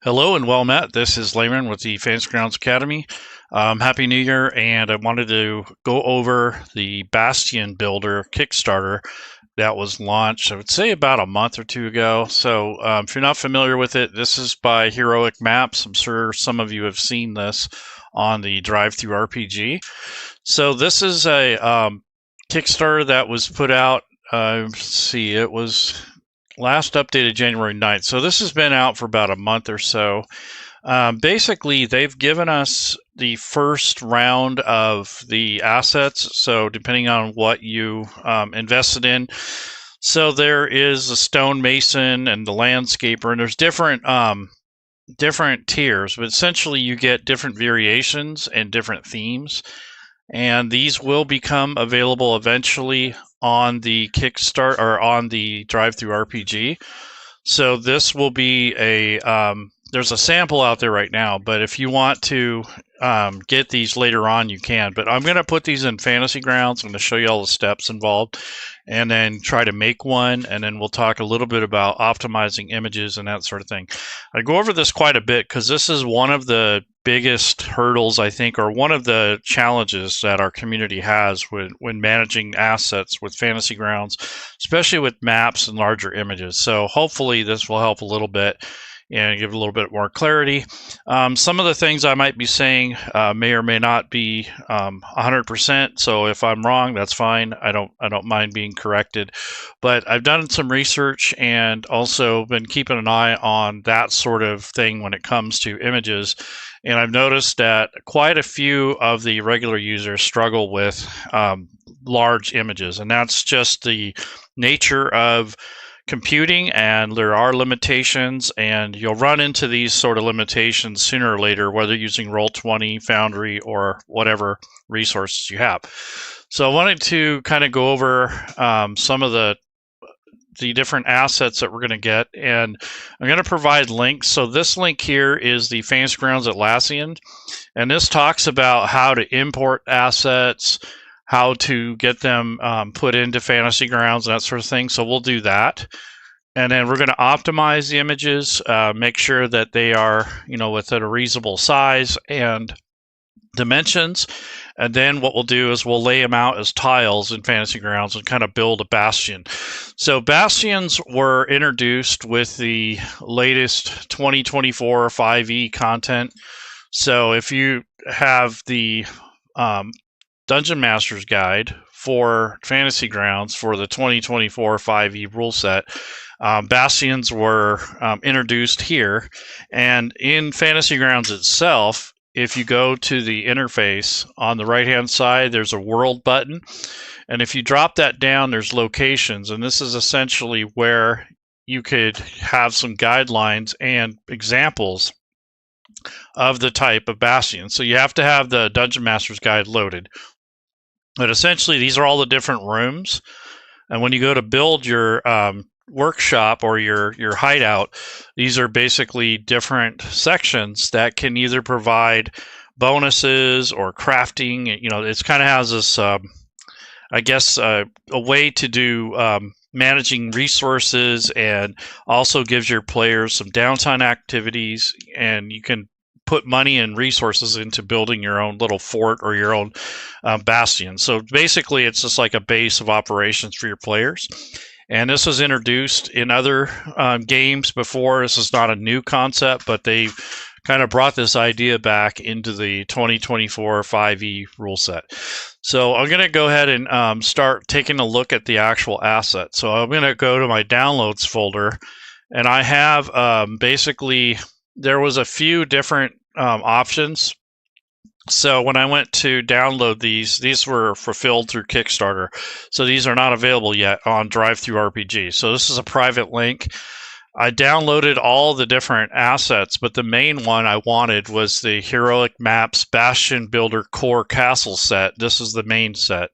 Hello and well met. This is Layman with the Fantasy Grounds Academy. Happy New Year, and I wanted to go over the Bastion Builder Kickstarter that was launched, I would say, about a month or two ago. So if you're not familiar with it, this is by Heroic Maps. I'm sure some of you have seen this on the Drive-Thru RPG. So this is a Kickstarter that was put out, let's see, it was last updated January 9th. So this has been out for about a month or so. Basically, they've given us the first round of the assets. So depending on what you invested in. So there is a stonemason and the landscaper, and there's different tiers, but essentially you get different variations and different themes. And these will become available eventually on the Kickstarter or on the Drive-Thru RPG. So this will be a there's a sample out there right now, but if you want to get these later on, you can. But I'm going to put these in Fantasy Grounds. I'm going to show you all the steps involved and then try to make one, and then we'll talk a little bit about optimizing images and that sort of thing. I go over this quite a bit because this is one of the biggest hurdles, I think, or one of the challenges that our community has when managing assets with Fantasy Grounds, especially with maps and larger images. So hopefully this will help a little bit and give a little bit more clarity. Some of the things I might be saying may or may not be 100%. So if I'm wrong, that's fine. I don't mind being corrected. But I've done some research and also been keeping an eye on that sort of thing when it comes to images. And I've noticed that quite a few of the regular users struggle with large images, and that's just the nature of computing, and there are limitations, and you'll run into these sort of limitations sooner or later, whether using Roll20, Foundry, or whatever resources you have. So I wanted to kind of go over some of the different assets that we're going to get, and I'm going to provide links. So this link here is the Fantasy Grounds Atlassian, and this talks about how to import assets, how to get them put into Fantasy Grounds, and that sort of thing. So we'll do that. And then we're going to optimize the images, make sure that they are, within a reasonable size and dimensions. And then what we'll do is we'll lay them out as tiles in Fantasy Grounds and kind of build a bastion. So bastions were introduced with the latest 2024 5e content. So if you have the Dungeon Master's Guide for Fantasy Grounds for the 2024 5e rule set, Bastions were introduced here. And in Fantasy Grounds itself, if you go to the interface on the right-hand side, there's a world button. And if you drop that down, there's locations. And this is essentially where you could have some guidelines and examples of the type of bastion. So you have to have the Dungeon Master's Guide loaded. But essentially, these are all the different rooms. And when you go to build your workshop or your hideout, these are basically different sections that can either provide bonuses or crafting. It's kind of has this, I guess, a way to do managing resources, and also gives your players some downtime activities, and you can put money and resources into building your own little fort or your own bastion. So basically, it's just like a base of operations for your players. And this was introduced in other games before. This is not a new concept, but they kind of brought this idea back into the 2024 5e rule set. So I'm going to go ahead and start taking a look at the actual asset. So I'm going to go to my downloads folder, and I have basically, there was a few different options. So when I went to download these were fulfilled through Kickstarter. So these are not available yet on Drive-Thru RPG. So this is a private link. I downloaded all the different assets, but the main one I wanted was the Heroic Maps Bastion Builder Core Castle set. This is the main set.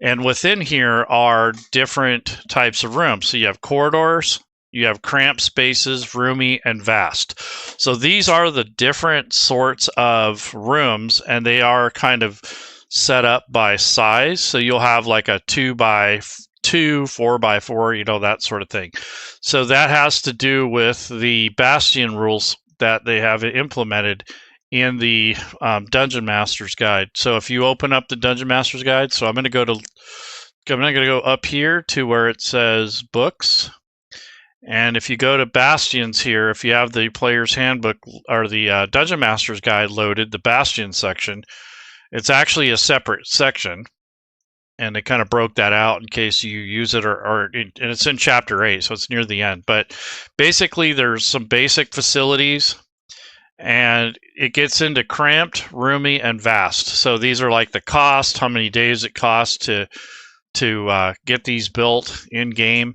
And within here are different types of rooms. So you have corridors, you have cramped spaces, roomy, and vast. So these are the different sorts of rooms, and they are kind of set up by size. So you'll have like a 2x2, 4x4, that sort of thing. So that has to do with the Bastion rules that they have implemented in the Dungeon Master's Guide. So if you open up the Dungeon Master's Guide, so I'm going to go up here to where it says books. And if you go to Bastions here, if you have the player's handbook or the Dungeon Master's Guide loaded, the Bastion section, it's actually a separate section. And they kind of broke that out in case you use it, and it's in chapter 8, so it's near the end. But basically, there's some basic facilities, and it gets into cramped, roomy, and vast. So these are like the cost, how many days it costs to get these built in game.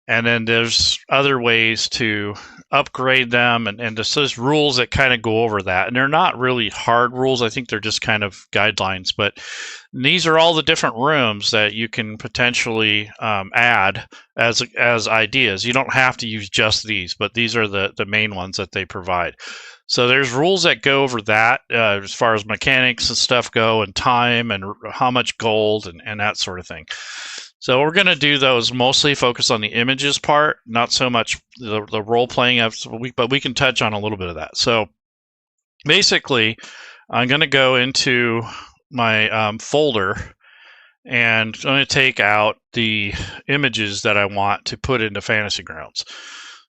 And then there's other ways to upgrade them, and there's rules that kind of go over that. And they're not really hard rules. I think they're just kind of guidelines. But these are all the different rooms that you can potentially add as ideas. You don't have to use just these, but these are the main ones that they provide. So there's rules that go over that as far as mechanics and stuff go, and time, and how much gold, and that sort of thing. So we're going to do those mostly focus on the images part, not so much the role-playing, but we can touch on a little bit of that. So basically, I'm going to go into my folder, and I'm going to take out the images that I want to put into Fantasy Grounds.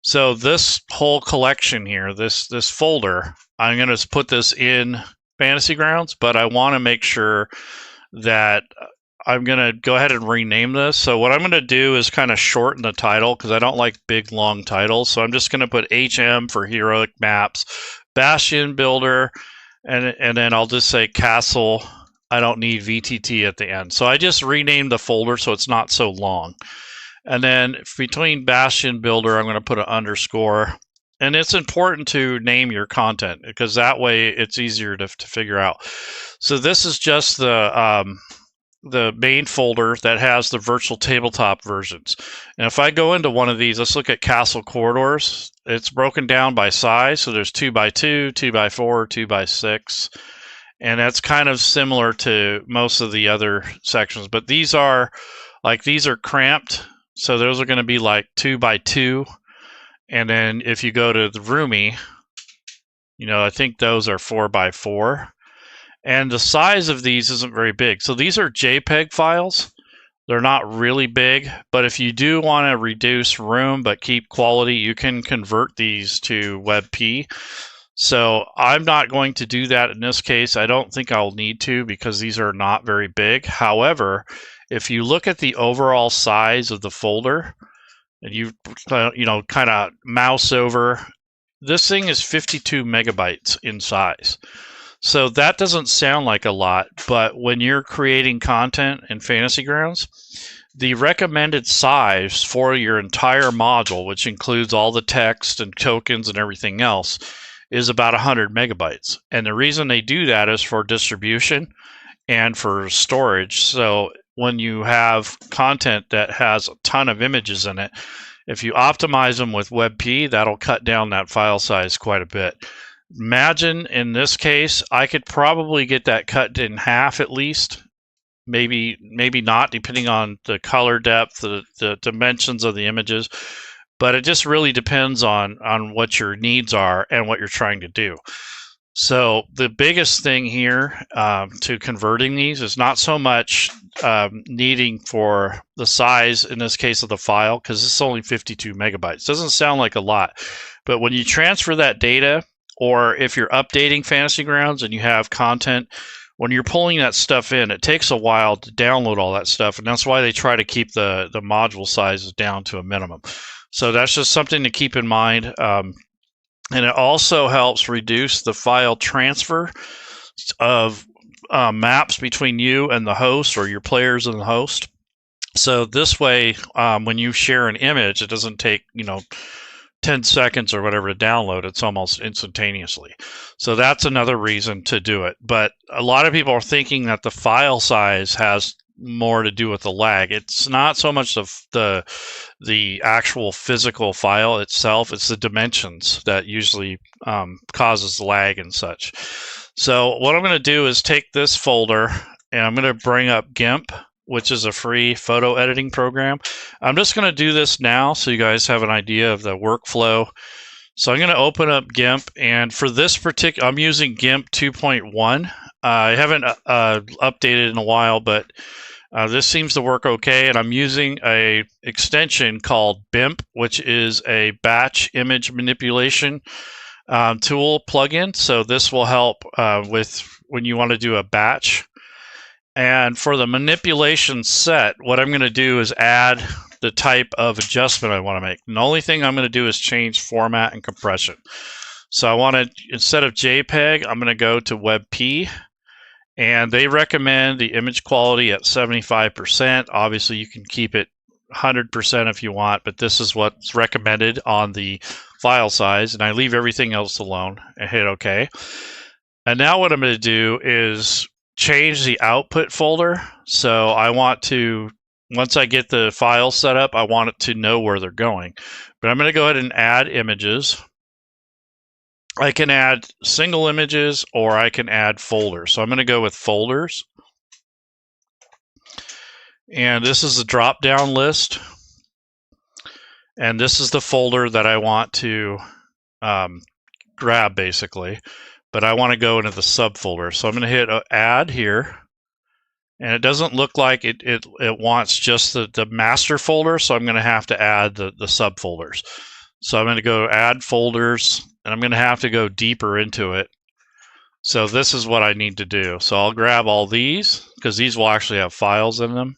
So this whole collection here, this folder, I'm going to put this in Fantasy Grounds, but I want to make sure that I'm going to go ahead and rename this. So what I'm going to do is kind of shorten the title because I don't like big, long titles. So I'm just going to put HM for Heroic Maps, Bastion Builder, and then I'll just say Castle. I don't need VTT at the end. So I just renamed the folder so it's not so long. And then between Bastion Builder, I'm going to put an underscore. And it's important to name your content because that way it's easier to figure out. So this is just the main folder that has the virtual tabletop versions. And if I go into one of these, let's look at Castle Corridors. It's broken down by size. So there's 2x2, 2x4, 2x6. And that's kind of similar to most of the other sections. But these are cramped. So those are going to be like 2x2. And then if you go to the roomy, I think those are 4x4. And the size of these isn't very big. So these are JPEG files. They're not really big, but if you do want to reduce room but keep quality, you can convert these to WebP. So I'm not going to do that in this case. I don't think I'll need to because these are not very big. However, if you look at the overall size of the folder and you kind of mouse over, this thing is 52 megabytes in size. So that doesn't sound like a lot, but when you're creating content in Fantasy Grounds, the recommended size for your entire module, which includes all the text and tokens and everything else, is about 100 megabytes. And the reason they do that is for distribution and for storage. So when you have content that has a ton of images in it, if you optimize them with WebP, that'll cut down that file size quite a bit. Imagine in this case, I could probably get that cut in half at least. Maybe not, depending on the color depth, the dimensions of the images. But it just really depends on what your needs are and what you're trying to do. So the biggest thing here to converting these is not so much needing for the size, in this case, of the file, because it's only 52 megabytes. Doesn't sound like a lot. But when you transfer that data, or if you're updating Fantasy Grounds and you have content, when you're pulling that stuff in, it takes a while to download all that stuff. And that's why they try to keep the module sizes down to a minimum. So that's just something to keep in mind. And it also helps reduce the file transfer of maps between you and the host, or your players and the host. So this way, when you share an image, it doesn't take 10 seconds or whatever to download. It's almost instantaneously. So that's another reason to do it. But a lot of people are thinking that the file size has more to do with the lag. It's not so much the actual physical file itself. It's the dimensions that usually causes lag and such. So what I'm going to do is take this folder and I'm going to bring up GIMP, which is a free photo editing program. I'm just going to do this now so you guys have an idea of the workflow. So I'm going to open up GIMP, and for this particular, I'm using GIMP 2.1. I haven't updated in a while, but this seems to work okay, and I'm using a extension called BIMP, which is a batch image manipulation tool plugin. So this will help with when you want to do a batch. And for the manipulation set, what I'm going to do is add the type of adjustment I want to make. And the only thing I'm going to do is change format and compression. So I want to, instead of JPEG, I'm going to go to WebP. And they recommend the image quality at 75%. Obviously, you can keep it 100% if you want, but this is what's recommended on the file size. And I leave everything else alone and hit OK. And now what I'm going to do is change the output folder. So I want to, once I get the file set up, I want it to know where they're going. But I'm going to go ahead and add images. I can add single images or I can add folders. So I'm going to go with folders. And this is the drop-down list. And this is the folder that I want to grab, basically. But I want to go into the subfolder. So I'm going to hit add here. And it doesn't look like it wants just the master folder. So I'm going to have to add the subfolders. So I'm going to go add folders. And I'm going to have to go deeper into it. So this is what I need to do. So I'll grab all these, because these will actually have files in them.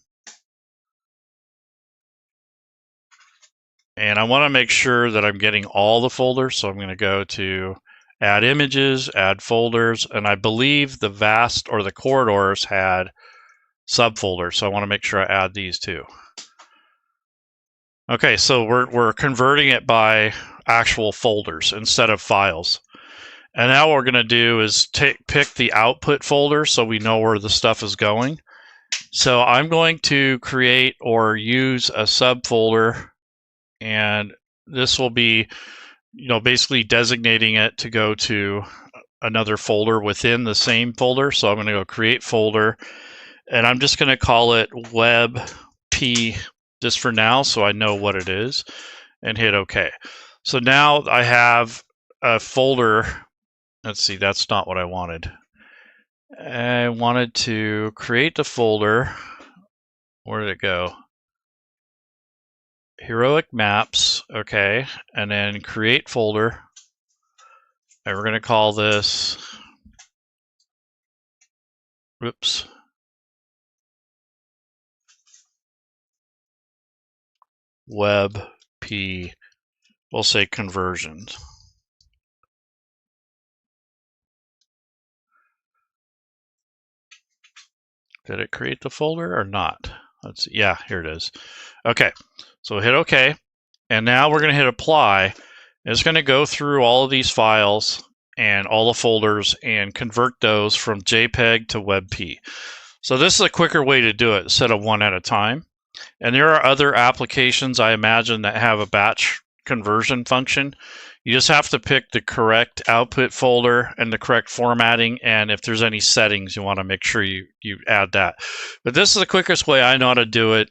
And I want to make sure that I'm getting all the folders. So I'm going to go to add images, add folders. And I believe the vast or the corridors had subfolders. So I want to make sure I add these too. Okay, so we're converting it by actual folders instead of files. And now what we're going to do is pick the output folder so we know where the stuff is going. So I'm going to create or use a subfolder, and this will be, basically designating it to go to another folder within the same folder. So I'm going to go create folder, and I'm just going to call it WebP just for now so I know what it is, and hit OK. So now I have a folder. Let's see, that's not what I wanted. I wanted to create the folder. Where did it go? Heroic Maps, okay, and then create folder. And we're going to call this, whoops, WebP, we'll say conversions. Did it create the folder or not? Let's see. Yeah, here it is. Okay, so hit OK. And now we're going to hit apply. It's going to go through all of these files and all the folders and convert those from JPEG to WebP. So this is a quicker way to do it instead of one at a time. And there are other applications, I imagine, that have a batch conversion function. You just have to pick the correct output folder and the correct formatting, and if there's any settings, you want to make sure you add that. But this is the quickest way I know how to do it.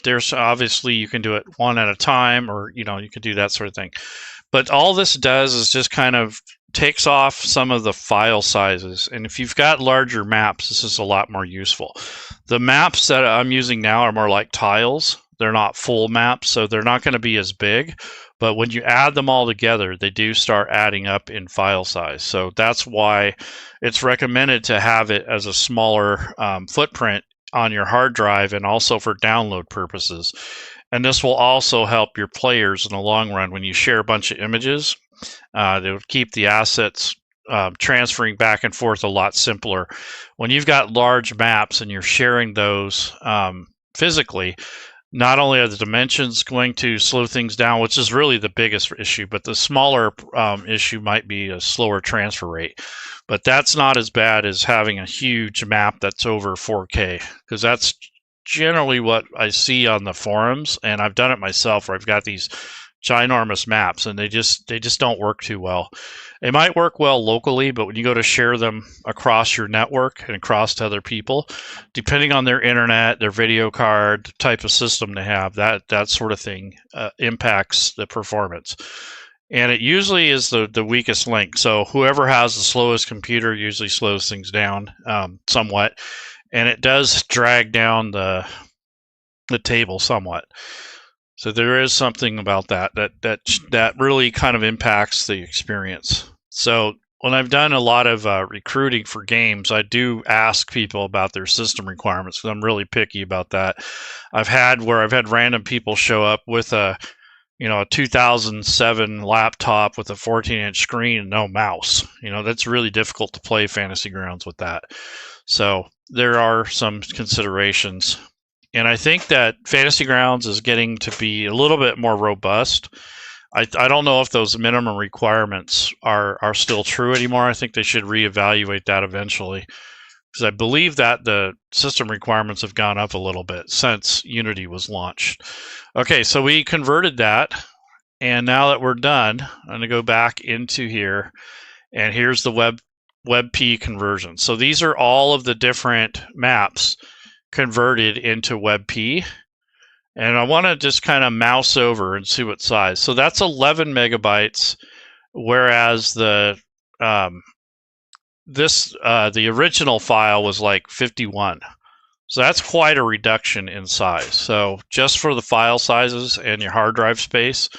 There's obviously, you can do it one at a time, or you can do that sort of thing. But all this does is just kind of takes off some of the file sizes. And if you've got larger maps, this is a lot more useful. The maps that I'm using now are more like tiles. They're not full maps, so they're not going to be as big. But when you add them all together, they do start adding up in file size. So that's why it's recommended to have it as a smaller footprint on your hard drive, and also for download purposes. And this will also help your players in the long run. When you share a bunch of images, they will keep the assets transferring back and forth a lot simpler. When you've got large maps and you're sharing those physically, not only are the dimensions going to slow things down, which is really the biggest issue, but the smaller issue might be a slower transfer rate. But that's not as bad as having a huge map that's over 4K, because that's generally what I see on the forums, and I've done it myself, where I've got these ginormous maps, and they just don't work too well. They might work well locally, but when you go to share them across your network and across to other people, depending on their internet, their video card, the type of system they have, that sort of thing impacts the performance. and it usually is the weakest link. So whoever has the slowest computer usually slows things down somewhat, and it does drag down the table somewhat. So there is something about that really kind of impacts the experience. So when I've done a lot of recruiting for games, I do ask people about their system requirements because I'm really picky about that. I've had random people show up with a 2007 laptop with a 14-inch screen and no mouse. That's really difficult to play Fantasy Grounds with that. So there are some considerations. And I think that Fantasy Grounds is getting to be a little bit more robust. I don't know if those minimum requirements are still true anymore. I think they should reevaluate that eventually, because I believe that the system requirements have gone up a little bit since Unity was launched. Okay, so we converted that, and now that we're done, I'm going to go back into here, and here's the WebP conversion. So these are all of the different maps converted into WebP. And I want to just kind of mouse over and see what size. So that's 11 megabytes, whereas the original file was like 51. So that's quite a reduction in size. So just for the file sizes and your hard drive space,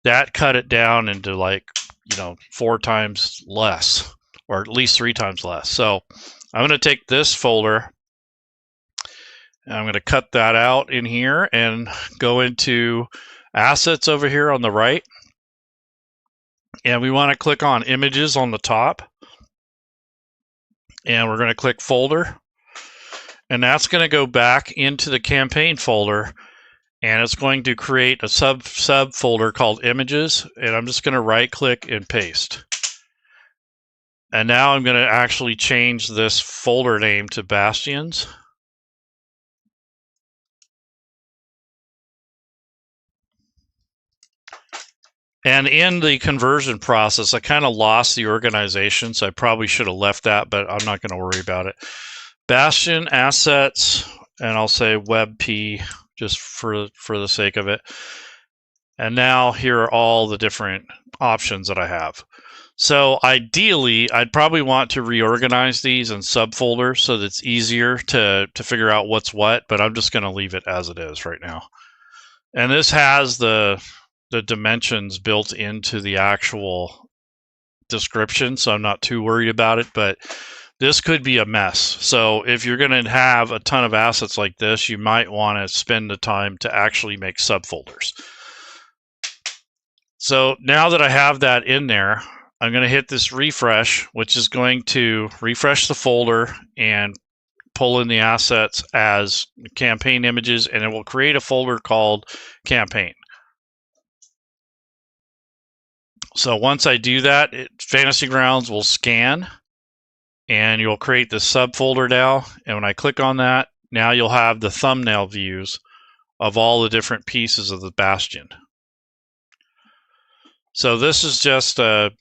that cut it down into like 4 times less, or at least 3 times less. So I'm going to take this folder, and I'm going to cut that out in here and go into assets over here on the right. And we want to click on images on the top. And we're going to click folder. And that's going to go back into the campaign folder. And it's going to create a sub folder called images. And I'm just going to right click and paste. And now I'm going to actually change this folder name to Bastions. And in the conversion process, I kind of lost the organization, so I probably should have left that, but I'm not going to worry about it. Bastion assets, and I'll say WebP just for the sake of it. And now here are all the different options that I have. So ideally, I'd probably want to reorganize these in subfolders so that it's easier to figure out what's what, but I'm just going to leave it as it is right now. And this has the dimensions built into the actual description, so I'm not too worried about it, but this could be a mess. So if you're going to have a ton of assets like this, you might want to spend the time to actually make subfolders. So now that I have that in there, I'm going to hit this refresh, which is going to refresh the folder and pull in the assets as campaign images, and it will create a folder called campaign. So once I do that, Fantasy Grounds will scan, and you'll create this subfolder now. And when I click on that, now you'll have the thumbnail views of all the different pieces of the Bastion. So this is just a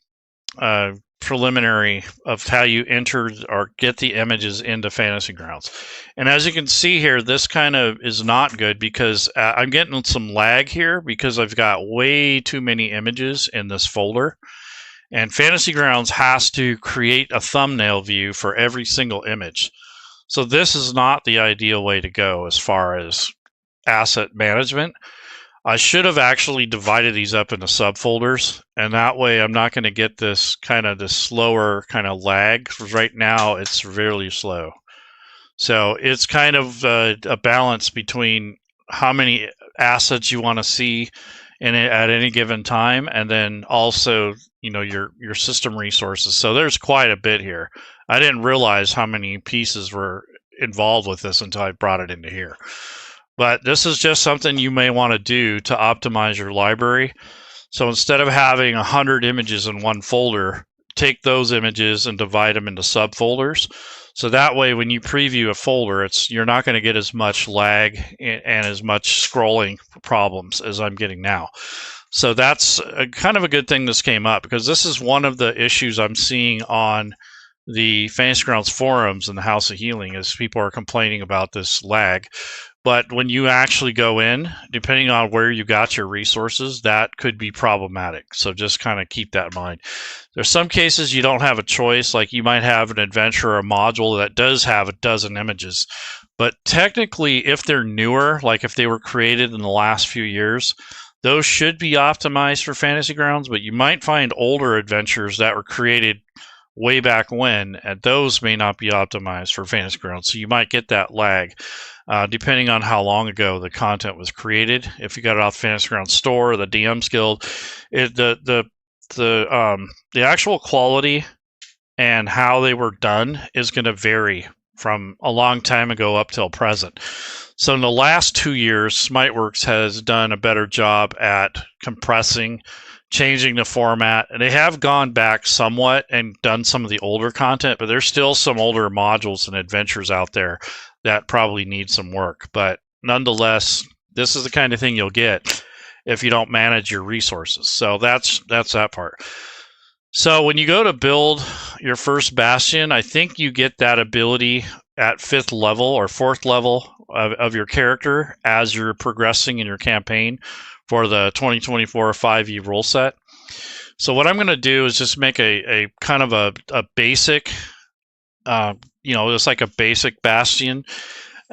preliminary of how you enter or get the images into Fantasy Grounds. And as you can see here, this kind of is not good because I'm getting some lag here because I've got way too many images in this folder. And Fantasy Grounds has to create a thumbnail view for every single image. So this is not the ideal way to go as far as asset management. I should have actually divided these up into subfolders, and that way I'm not going to get this slower kind of lag. Right now it's really slow. So it's kind of a balance between how many assets you want to see in it at any given time, and then also your system resources. So there's quite a bit here. I didn't realize how many pieces were involved with this until I brought it into here. But this is just something you may want to do to optimize your library. So instead of having 100 images in one folder, take those images and divide them into subfolders. So that way, when you preview a folder, you're not going to get as much lag and as much scrolling problems as I'm getting now. So that's kind of a good thing this came up, because this is one of the issues I'm seeing on the Fantasy Grounds forums in the House of Healing, is people are complaining about this lag. But when you actually go in, depending on where you got your resources, that could be problematic. So just kind of keep that in mind. There's some cases you don't have a choice, like you might have an adventure or a module that does have a dozen images. But technically, if they're newer, like if they were created in the last few years, those should be optimized for Fantasy Grounds, but you might find older adventures that were created way back when, and those may not be optimized for Fantasy Grounds. So you might get that lag, depending on how long ago the content was created. If you got it off the Fantasy Grounds store or the DM's Guild, the actual quality and how they were done is going to vary from a long time ago up till present. So in the last 2 years, Smiteworks has done a better job at compressing, changing the format, and they have gone back somewhat and done some of the older content, but there's still some older modules and adventures out there that probably need some work. But nonetheless, this is the kind of thing you'll get if you don't manage your resources. So that's that part. So when you go to build your first Bastion, I think you get that ability at 5th level or 4th level of your character as you're progressing in your campaign for the 2024 5e rule set. So what I'm going to do is just make a kind of a basic, it's like a basic Bastion.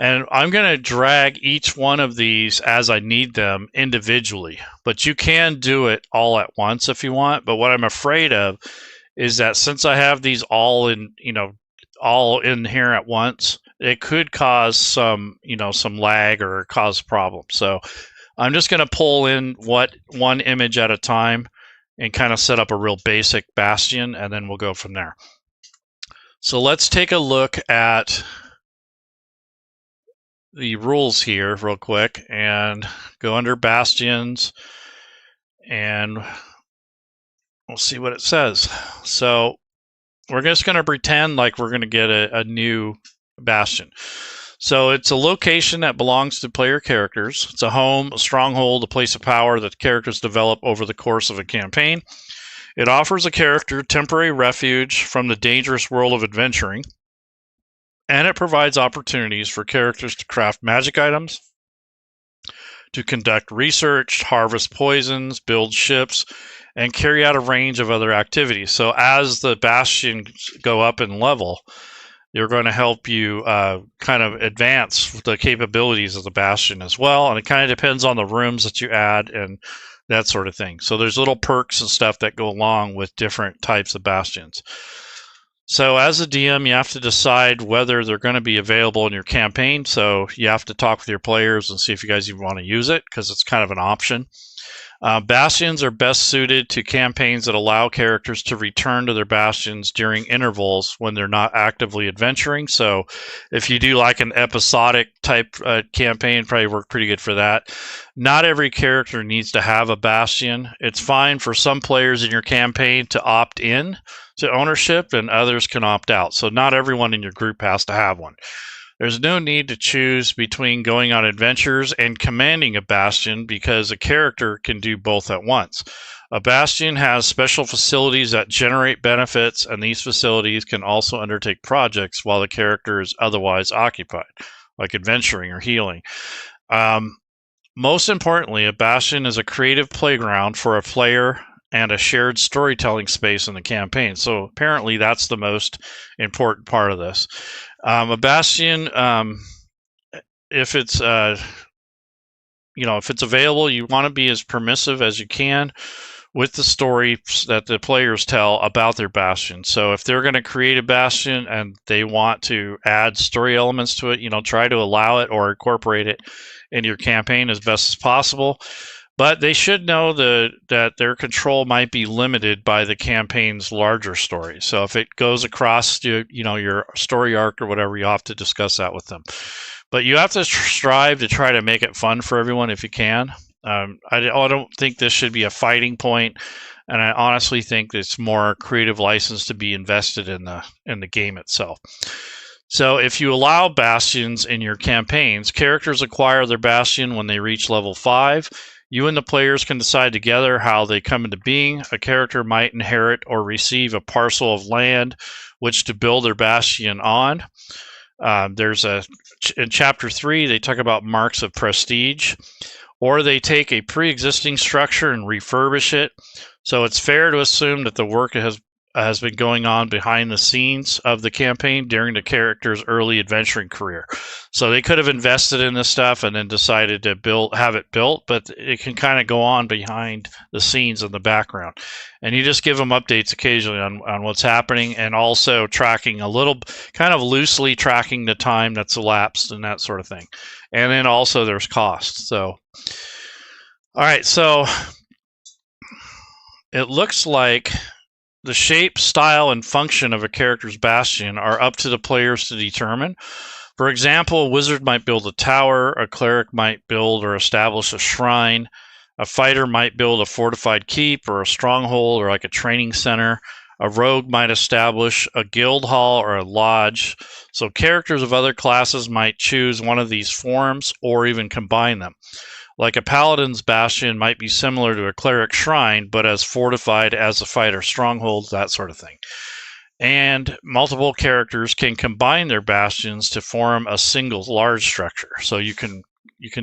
And I'm going to drag each one of these as I need them individually. But you can do it all at once if you want. But what I'm afraid of is that since I have these all in here at once, it could cause some lag or cause problems. So I'm just going to pull in one image at a time and kind of set up a real basic Bastion, and then we'll go from there. So let's take a look at the rules here real quick and go under Bastions, and we'll see what it says. So we're just going to pretend like we're going to get a new Bastion. So it's a location that belongs to player characters. It's a home, a stronghold, a place of power that characters develop over the course of a campaign. It offers a character temporary refuge from the dangerous world of adventuring, and it provides opportunities for characters to craft magic items, to conduct research, harvest poisons, build ships, and carry out a range of other activities. So as the Bastions go up in level, they're going to help you kind of advance the capabilities of the Bastion as well. And it kind of depends on the rooms that you add and that sort of thing. So there's little perks and stuff that go along with different types of Bastions. So as a DM, you have to decide whether they're going to be available in your campaign. So you have to talk with your players and see if you guys even want to use it, because it's kind of an option. Bastions are best suited to campaigns that allow characters to return to their Bastions during intervals when they're not actively adventuring. So if you do like an episodic type campaign, probably work pretty good for that. Not every character needs to have a Bastion. It's fine for some players in your campaign to opt in to ownership, and others can opt out. So not everyone in your group has to have one. There's no need to choose between going on adventures and commanding a Bastion, because a character can do both at once. A Bastion has special facilities that generate benefits, and these facilities can also undertake projects while the character is otherwise occupied, like adventuring or healing. Most importantly, a Bastion is a creative playground for a player and a shared storytelling space in the campaign. So apparently that's the most important part of this. A Bastion, if it's if it's available, you want to be as permissive as you can with the story that the players tell about their Bastion. So if they're going to create a Bastion and they want to add story elements to it, try to allow it or incorporate it into your campaign as best as possible. But they should know that their control might be limited by the campaign's larger story. So if it goes across to, your story arc or whatever, you have to discuss that with them. But you have to strive to try to make it fun for everyone if you can. I don't think this should be a fighting point, and I honestly think it's more creative license to be invested in the game itself. So if you allow Bastions in your campaigns, characters acquire their Bastion when they reach level 5. You and the players can decide together how they come into being. A character might inherit or receive a parcel of land which to build their Bastion on. In chapter 3, they talk about marks of prestige, or they take a pre-existing structure and refurbish it. So it's fair to assume that the work has been going on behind the scenes of the campaign during the character's early adventuring career. So they could have invested in this stuff and then decided to have it built, but it can kind of go on behind the scenes in the background. And you just give them updates occasionally on what's happening, and also tracking a little, kind of loosely tracking the time that's elapsed and that sort of thing. And then also there's cost. So, all right, so it looks like the shape, style, and function of a character's bastion are up to the players to determine. For example, a wizard might build a tower, a cleric might build or establish a shrine, a fighter might build a fortified keep or a stronghold or like a training center, a rogue might establish a guild hall or a lodge. So characters of other classes might choose one of these forms or even combine them. Like a paladin's bastion might be similar to a cleric shrine, but as fortified as a fighter stronghold, that sort of thing. And multiple characters can combine their bastions to form a single large structure. So you can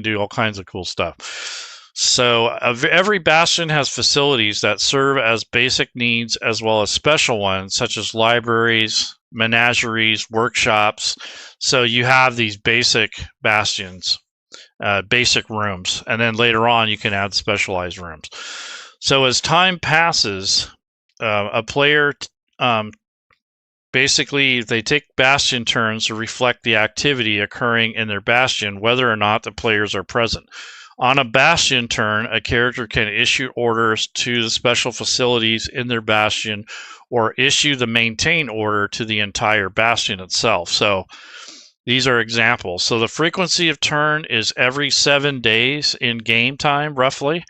do all kinds of cool stuff. So every bastion has facilities that serve as basic needs as well as special ones, such as libraries, menageries, workshops. So you have these basic bastions. Basic rooms, and then later on you can add specialized rooms. So as time passes, a player basically they take bastion turns to reflect the activity occurring in their bastion, whether or not the players are present. On a bastion turn, a character can issue orders to the special facilities in their bastion, or issue the maintain order to the entire bastion itself. So these are examples. So the frequency of turn is every 7 days in game time, roughly.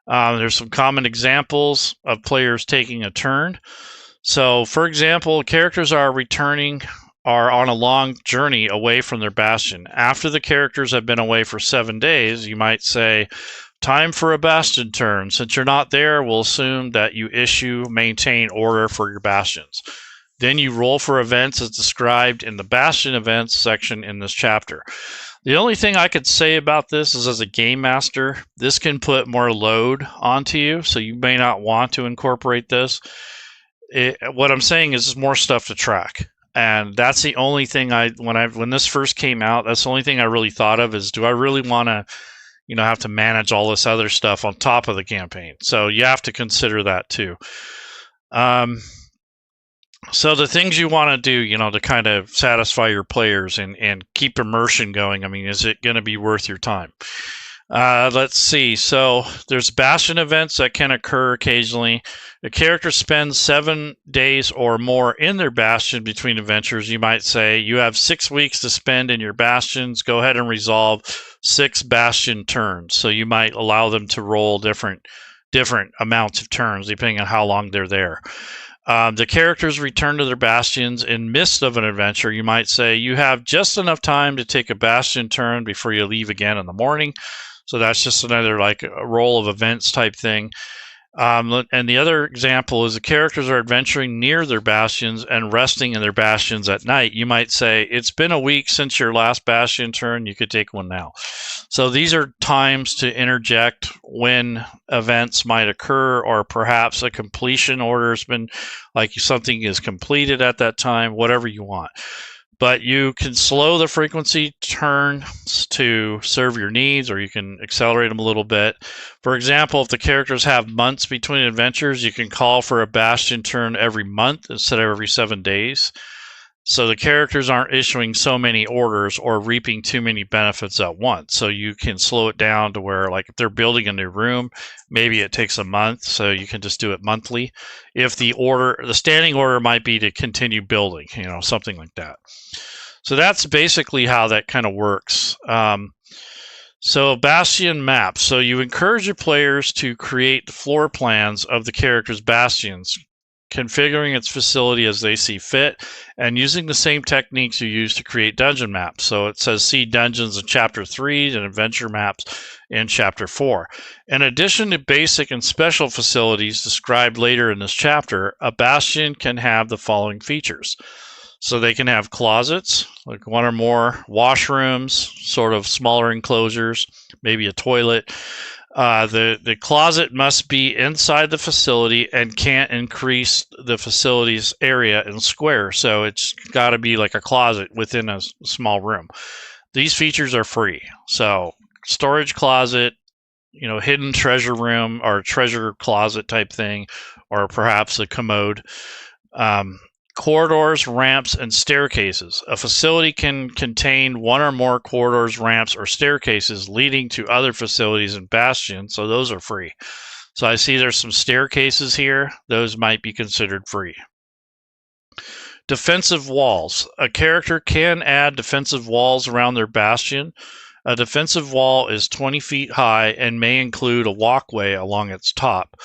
There's some common examples of players taking a turn. So, for example, characters are on a long journey away from their bastion. After the characters have been away for 7 days, you might say, time for a bastion turn. Since you're not there, we'll assume that you maintain order for your bastions. Then you roll for events as described in the Bastion events section in this chapter. The only thing I could say about this is, as a game master, this can put more load onto you, so you may not want to incorporate this. What I'm saying is there's more stuff to track. And that's the only thing when this first came out, that's the only thing I really thought of is, do I really want to, have to manage all this other stuff on top of the campaign? So you have to consider that too. So the things you want to do, to kind of satisfy your players and keep immersion going, is it going to be worth your time? Let's see. So there's Bastion events that can occur occasionally. A character spends 7 days or more in their Bastion between adventures. You might say, you have 6 weeks to spend in your Bastions. Go ahead and resolve 6 Bastion turns. So you might allow them to roll different amounts of turns depending on how long they're there. The characters return to their bastions in midst of an adventure. You might say you have just enough time to take a bastion turn before you leave again in the morning. So that's just another like a roll of events type thing. And the other example is the characters are adventuring near their bastions and resting in their bastions at night. You might say, it's been a week since your last bastion turn. You could take one now. So these are times to interject when events might occur, or perhaps a completion order has been, like something is completed at that time, whatever you want. But you can slow the frequency turns to serve your needs, or you can accelerate them a little bit. For example, if the characters have months between adventures, you can call for a bastion turn every month instead of every 7 days. So the characters aren't issuing so many orders or reaping too many benefits at once. So you can slow it down to where, like, if they're building a new room, maybe it takes a month, so you can just do it monthly. If the standing order might be to continue building, something like that. So that's basically how that kind of works. So Bastion maps. So you encourage your players to create floor plans of the character's bastions, configuring its facility as they see fit, and using the same techniques you use to create dungeon maps. So it says see dungeons in Chapter 3 and adventure maps in Chapter 4. In addition to basic and special facilities described later in this chapter, a bastion can have the following features. So they can have closets, like one or more washrooms, sort of smaller enclosures, maybe a toilet. The closet must be inside the facility and can't increase the facility's area in squares. So it's got to be like a closet within a small room. These features are free. So storage closet, hidden treasure room or treasure closet type thing, or perhaps a commode. Corridors, ramps, and staircases. A facility can contain one or more corridors, ramps, or staircases leading to other facilities in Bastion, so those are free. So I see there's some staircases here. Those might be considered free. Defensive walls. A character can add defensive walls around their Bastion. A defensive wall is 20 feet high and may include a walkway along its top,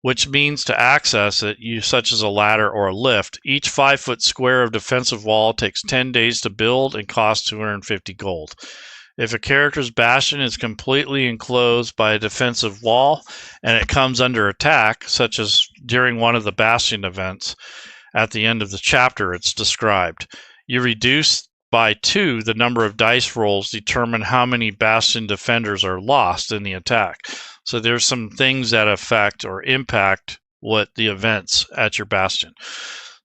which means to access it, such as a ladder or a lift. Each 5-foot square of defensive wall takes 10 days to build and costs 250 gold. If a character's Bastion is completely enclosed by a defensive wall and it comes under attack, such as during one of the Bastion events, at the end of the chapter it's described, you reduce by 2 the number of dice rolls determine how many Bastion defenders are lost in the attack. So there's some things that affect or impact what the events at your Bastion.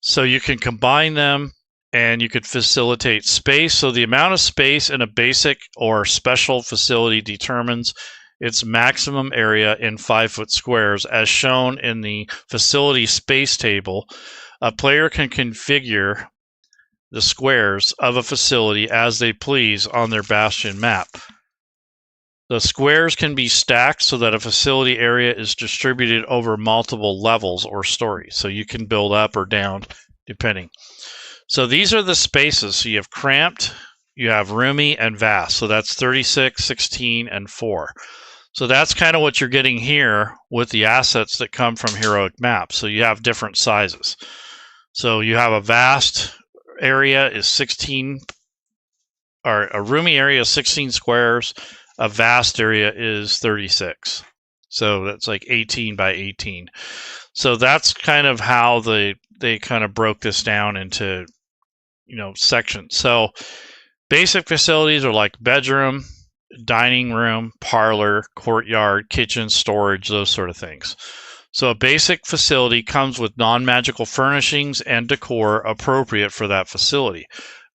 So you can combine them and you could facilitate space. So the amount of space in a basic or special facility determines its maximum area in 5-foot squares, as shown in the facility space table. A player can configure the squares of a facility as they please on their Bastion map. The squares can be stacked so that a facility area is distributed over multiple levels or stories. So you can build up or down depending. So these are the spaces. So you have cramped, you have roomy, and vast. So that's 36, 16, and 4. So that's kind of what you're getting here with the assets that come from Heroic Maps. So you have different sizes. So you have a vast area is 16, or a roomy area is 16 squares. A vast area is 36. So that's like 18 by 18. So that's kind of how they kind of broke this down into, sections. So basic facilities are like bedroom, dining room, parlor, courtyard, kitchen, storage, those sort of things. So a basic facility comes with non-magical furnishings and decor appropriate for that facility.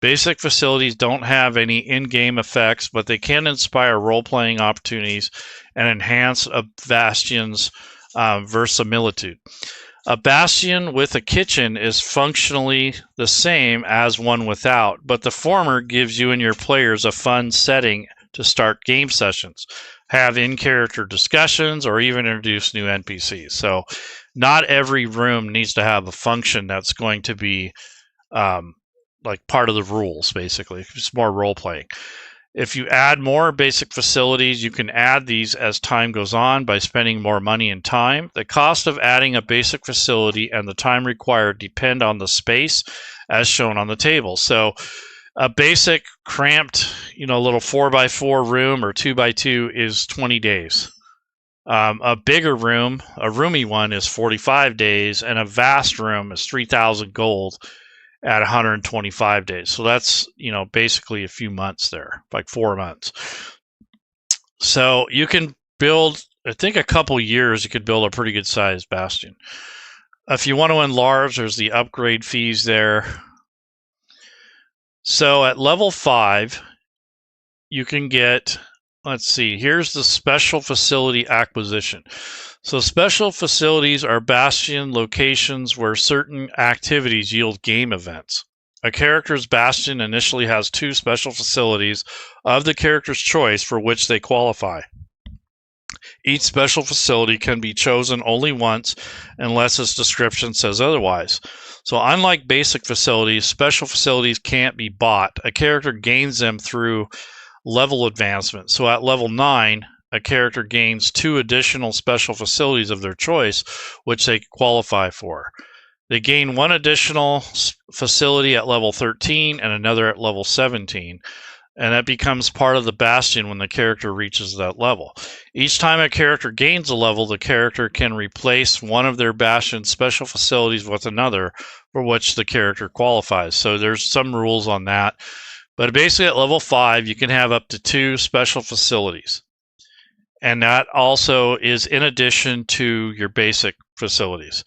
Basic facilities don't have any in-game effects, but they can inspire role-playing opportunities and enhance a Bastion's verisimilitude. A Bastion with a kitchen is functionally the same as one without, but the former gives you and your players a fun setting to start game sessions, have in-character discussions, or even introduce new NPCs. So not every room needs to have a function that's going to be like part of the rules, basically. It's more role-playing. If you add more basic facilities, you can add these as time goes on by spending more money and time. The cost of adding a basic facility and the time required depend on the space as shown on the table. So a basic cramped, little 4x4 room or 2x2 is 20 days. A bigger room, a roomy one, is 45 days, and a vast room is 3,000 gold at 125 days. So that's, basically a few months there, like 4 months. So you can build, I think a couple years, you could build a pretty good sized Bastion. If you want to enlarge, there's the upgrade fees there. So at level 5, you can get, let's see, here's the special facility acquisition. So special facilities are Bastion locations where certain activities yield game events. A character's Bastion initially has 2 special facilities of the character's choice for which they qualify. Each special facility can be chosen only once unless its description says otherwise. So unlike basic facilities, special facilities can't be bought. A character gains them through level advancement. So at level 9, a character gains 2 additional special facilities of their choice, which they qualify for. They gain 1 additional facility at level 13 and another at level 17. and that becomes part of the Bastion when the character reaches that level. Each time a character gains a level, the character can replace one of their Bastion special facilities with another for which the character qualifies. So there's some rules on that. But basically at level 5, you can have up to 2 special facilities. And that also is in addition to your basic facilities.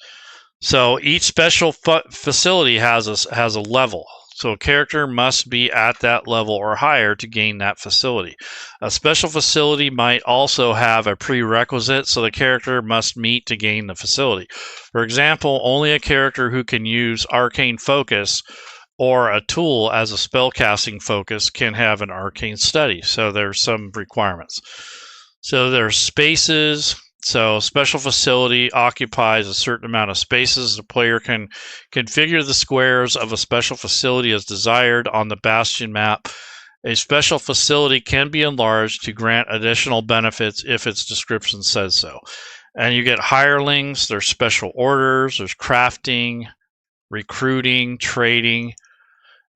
So each special facility has a level. So a character must be at that level or higher to gain that facility. A special facility might also have a prerequisite, so the character must meet to gain the facility. For example, only a character who can use arcane focus or a tool as a spellcasting focus can have an arcane study. So there's some requirements. So there's spaces. So special facility occupies a certain amount of spaces. The player can configure the squares of a special facility as desired on the Bastion map. A special facility can be enlarged to grant additional benefits if its description says so. And you get hirelings, there's special orders, there's crafting, recruiting, trading.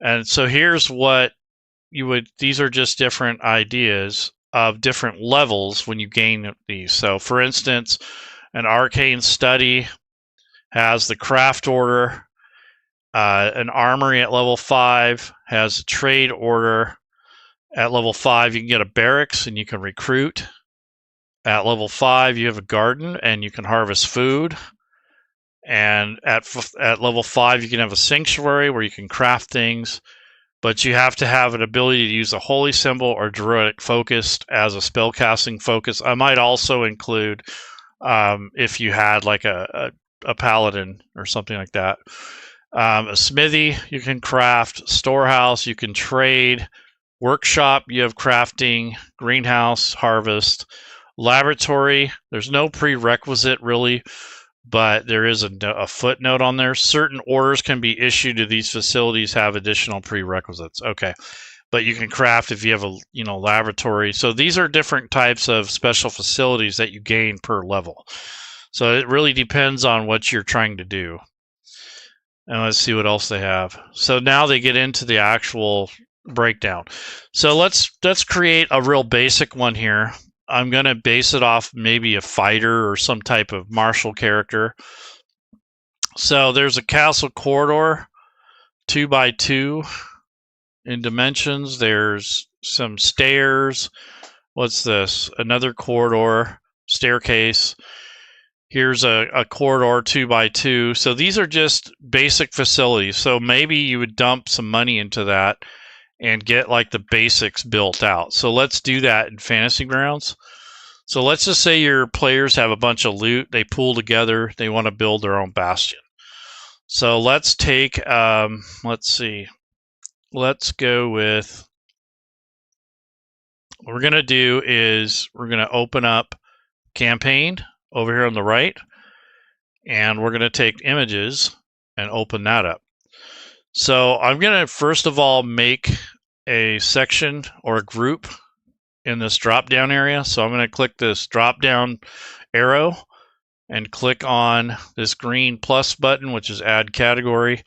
And so here's what these are just different ideas of different levels when you gain these. So for instance, an arcane study has the craft order. An armory at level 5 has a trade order. At level 5, you can get a barracks and you can recruit. At level 5, you have a garden and you can harvest food. And at level 5, you can have a sanctuary where you can craft things. But you have to have an ability to use a holy symbol or druidic focused as a spellcasting focus. I might also include if you had like a paladin or something like that. A smithy, you can craft. Storehouse, you can trade. Workshop, you have crafting. Greenhouse, harvest. Laboratory, there's no prerequisite really, but there is a footnote on there. Certain orders can be issued to these facilities have additional prerequisites. Okay, but you can craft if you have a laboratory. So these are different types of special facilities that you gain per level. So it really depends on what you're trying to do. And let's see what else they have. So now they get into the actual breakdown. So let's create a real basic one here. I'm going to base it off maybe a fighter or some type of martial character. So there's a castle corridor, 2x2 in dimensions. There's some stairs. What's this? Another corridor, staircase. Here's a corridor 2x2. So these are just basic facilities. So maybe you would dump some money into that and get like the basics built out. So let's do that in Fantasy Grounds. So let's just say your players have a bunch of loot. They pool together. They want to build their own Bastion. So let's take, let's see. Let's go with, what we're going to do is we're going to open up campaign over here on the right. And we're going to take images and open that up. So I'm going to first of all make a section or a group in this drop down area. So I'm going to click this drop down arrow and click on this green plus button, which is add category,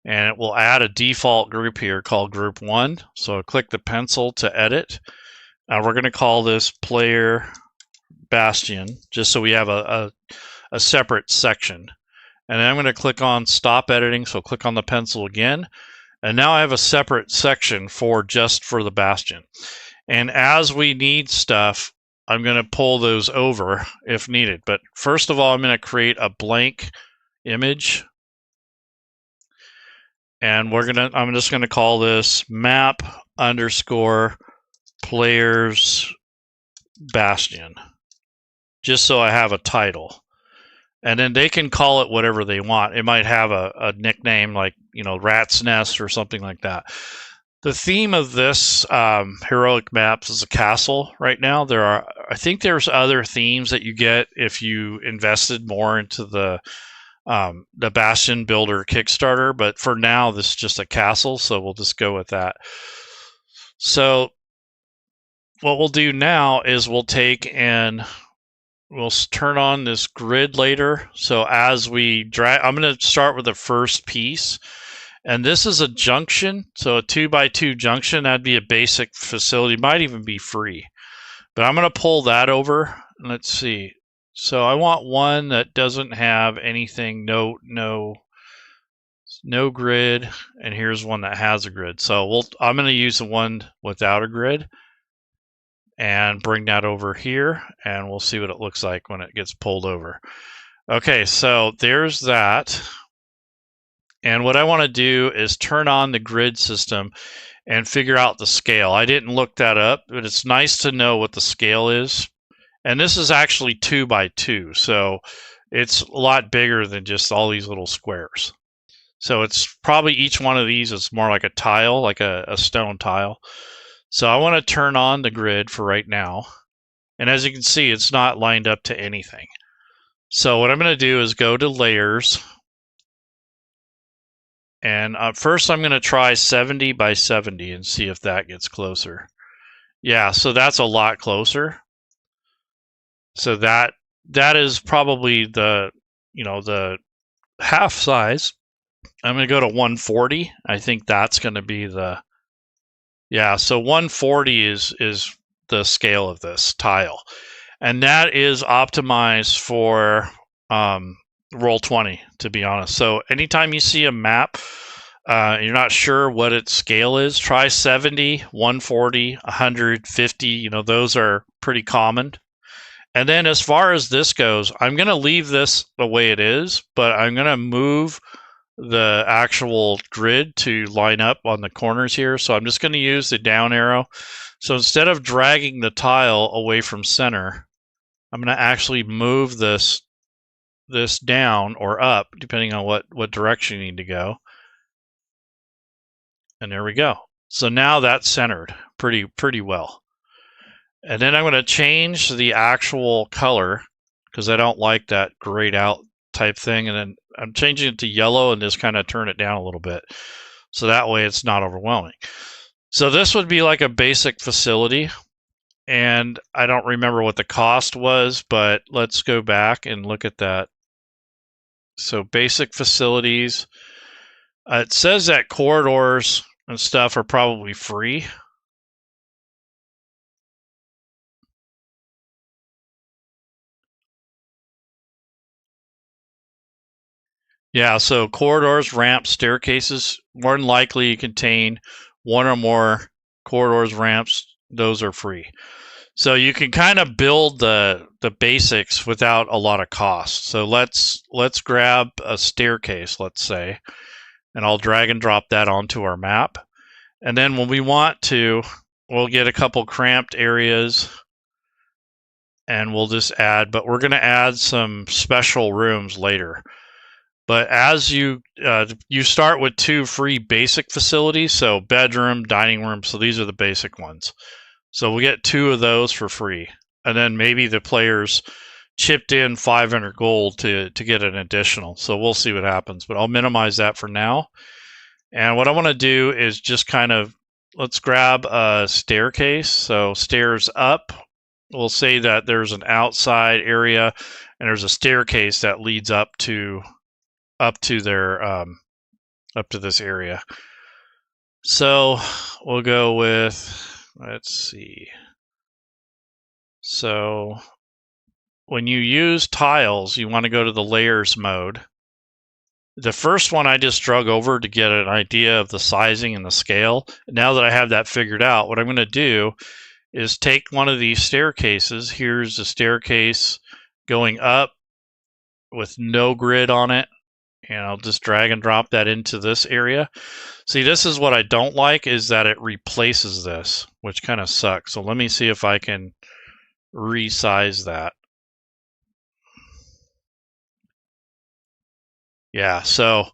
and it will add a default group here called group 1. So click the pencil to edit. We're going to call this player Bastion just so we have a separate section. And then I'm going to click on stop editing. So click on the pencil again. And now I have a separate section just for the Bastion. And as we need stuff, I'm going to pull those over if needed. But first of all, I'm going to create a blank image. And I'm just going to call this map _ players Bastion. Just so I have a title. And then they can call it whatever they want. It might have a nickname like, Rat's Nest or something like that. The theme of this heroic maps is a castle right now. I think there's other themes that you get if you invested more into the Bastion Builder Kickstarter. But for now, this is just a castle, so we'll just go with that. So what we'll do now is we'll take and we'll turn on this grid later. So as we drag, I'm going to start with the first piece. And this is a junction, so a 2x2 junction. That'd be a basic facility, might even be free. But I'm going to pull that over. Let's see. So I want one that doesn't have anything, no grid, and here's one that has a grid. So I'm going to use the one without a grid and bring that over here, and we'll see what it looks like when it gets pulled over. Okay, so there's that. And what I want to do is turn on the grid system and figure out the scale. I didn't look that up, but it's nice to know what the scale is. And this is actually 2x2, so it's a lot bigger than just all these little squares. So it's probably each one of these is more like a tile, like a stone tile. So I want to turn on the grid for right now. And as you can see, it's not lined up to anything. So what I'm going to do is go to layers. And first I'm going to try 70 by 70 and see if that gets closer. Yeah, so that's a lot closer. So that is probably the half size. I'm going to go to 140. I think that's going to be the, yeah, so 140 is the scale of this tile. And that is optimized for Roll20, to be honest. So anytime you see a map, you're not sure what its scale is, try 70, 140, 150. Those are pretty common. And then as far as this goes, I'm going to leave this the way it is, but I'm going to move the actual grid to line up on the corners here. So I'm just going to use the down arrow. So instead of dragging the tile away from center, I'm going to actually move this down or up, depending on what direction you need to go. And there we go. So now that's centered pretty well. And then I'm going to change the actual color because I don't like that grayed out type thing. And then I'm changing it to yellow and just kind of turn it down a little bit. So that way it's not overwhelming. So this would be like a basic facility. And I don't remember what the cost was, but let's go back and look at that. So basic facilities. It says that corridors and stuff are probably free. Yeah, so corridors, ramps, staircases, more than likely contain one or more corridors, ramps. Those are free. So you can kind of build the basics without a lot of cost. So let's grab a staircase, let's say, and I'll drag and drop that onto our map. And then when we want to, we'll get a couple cramped areas and we'll just add, but we're going to add some special rooms later. But as you start with 2 free basic facilities, so bedroom, dining room, so these are the basic ones. So we'll get 2 of those for free. And then maybe the players chipped in 500 gold to get an additional. So we'll see what happens, but I'll minimize that for now. And what I want to do is just kind of, let's grab a staircase. So stairs up, we'll say that there's an outside area and there's a staircase that leads up to this area. So we'll go with, let's see. So when you use tiles, you want to go to the layers mode. The first one I just drug over to get an idea of the sizing and the scale. Now that I have that figured out, what I'm going to do is take one of these staircases. Here's a staircase going up with no grid on it. And I'll just drag and drop that into this area. See, this is what I don't like, is that it replaces this, which kind of sucks. So let me see if I can resize that. Yeah, so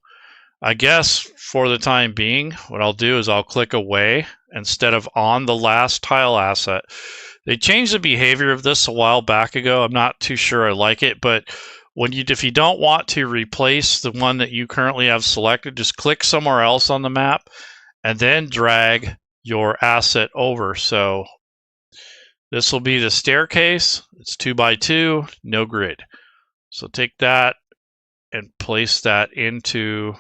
I guess for the time being, what I'll do is I'll click away instead of on the last tile asset. They changed the behavior of this a while back ago. I'm not too sure I like it, but if you don't want to replace the one that you currently have selected, just click somewhere else on the map and then drag your asset over. So this will be the staircase. It's 2x2, no grid. So take that and place that into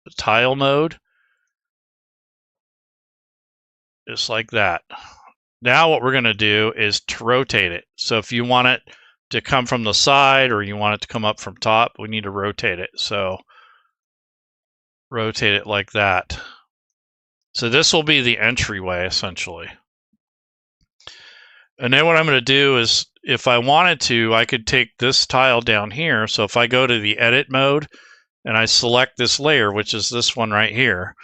the tile mode. just like that. Now what we're going to do is to rotate it. So if you want it to come from the side or you want it to come up from top, we need to rotate it. So rotate it like that. So this will be the entryway essentially. And then what I'm going to do is, if I wanted to, I could take this tile down here. So if I go to the edit mode and I select this layer, which is this one right here,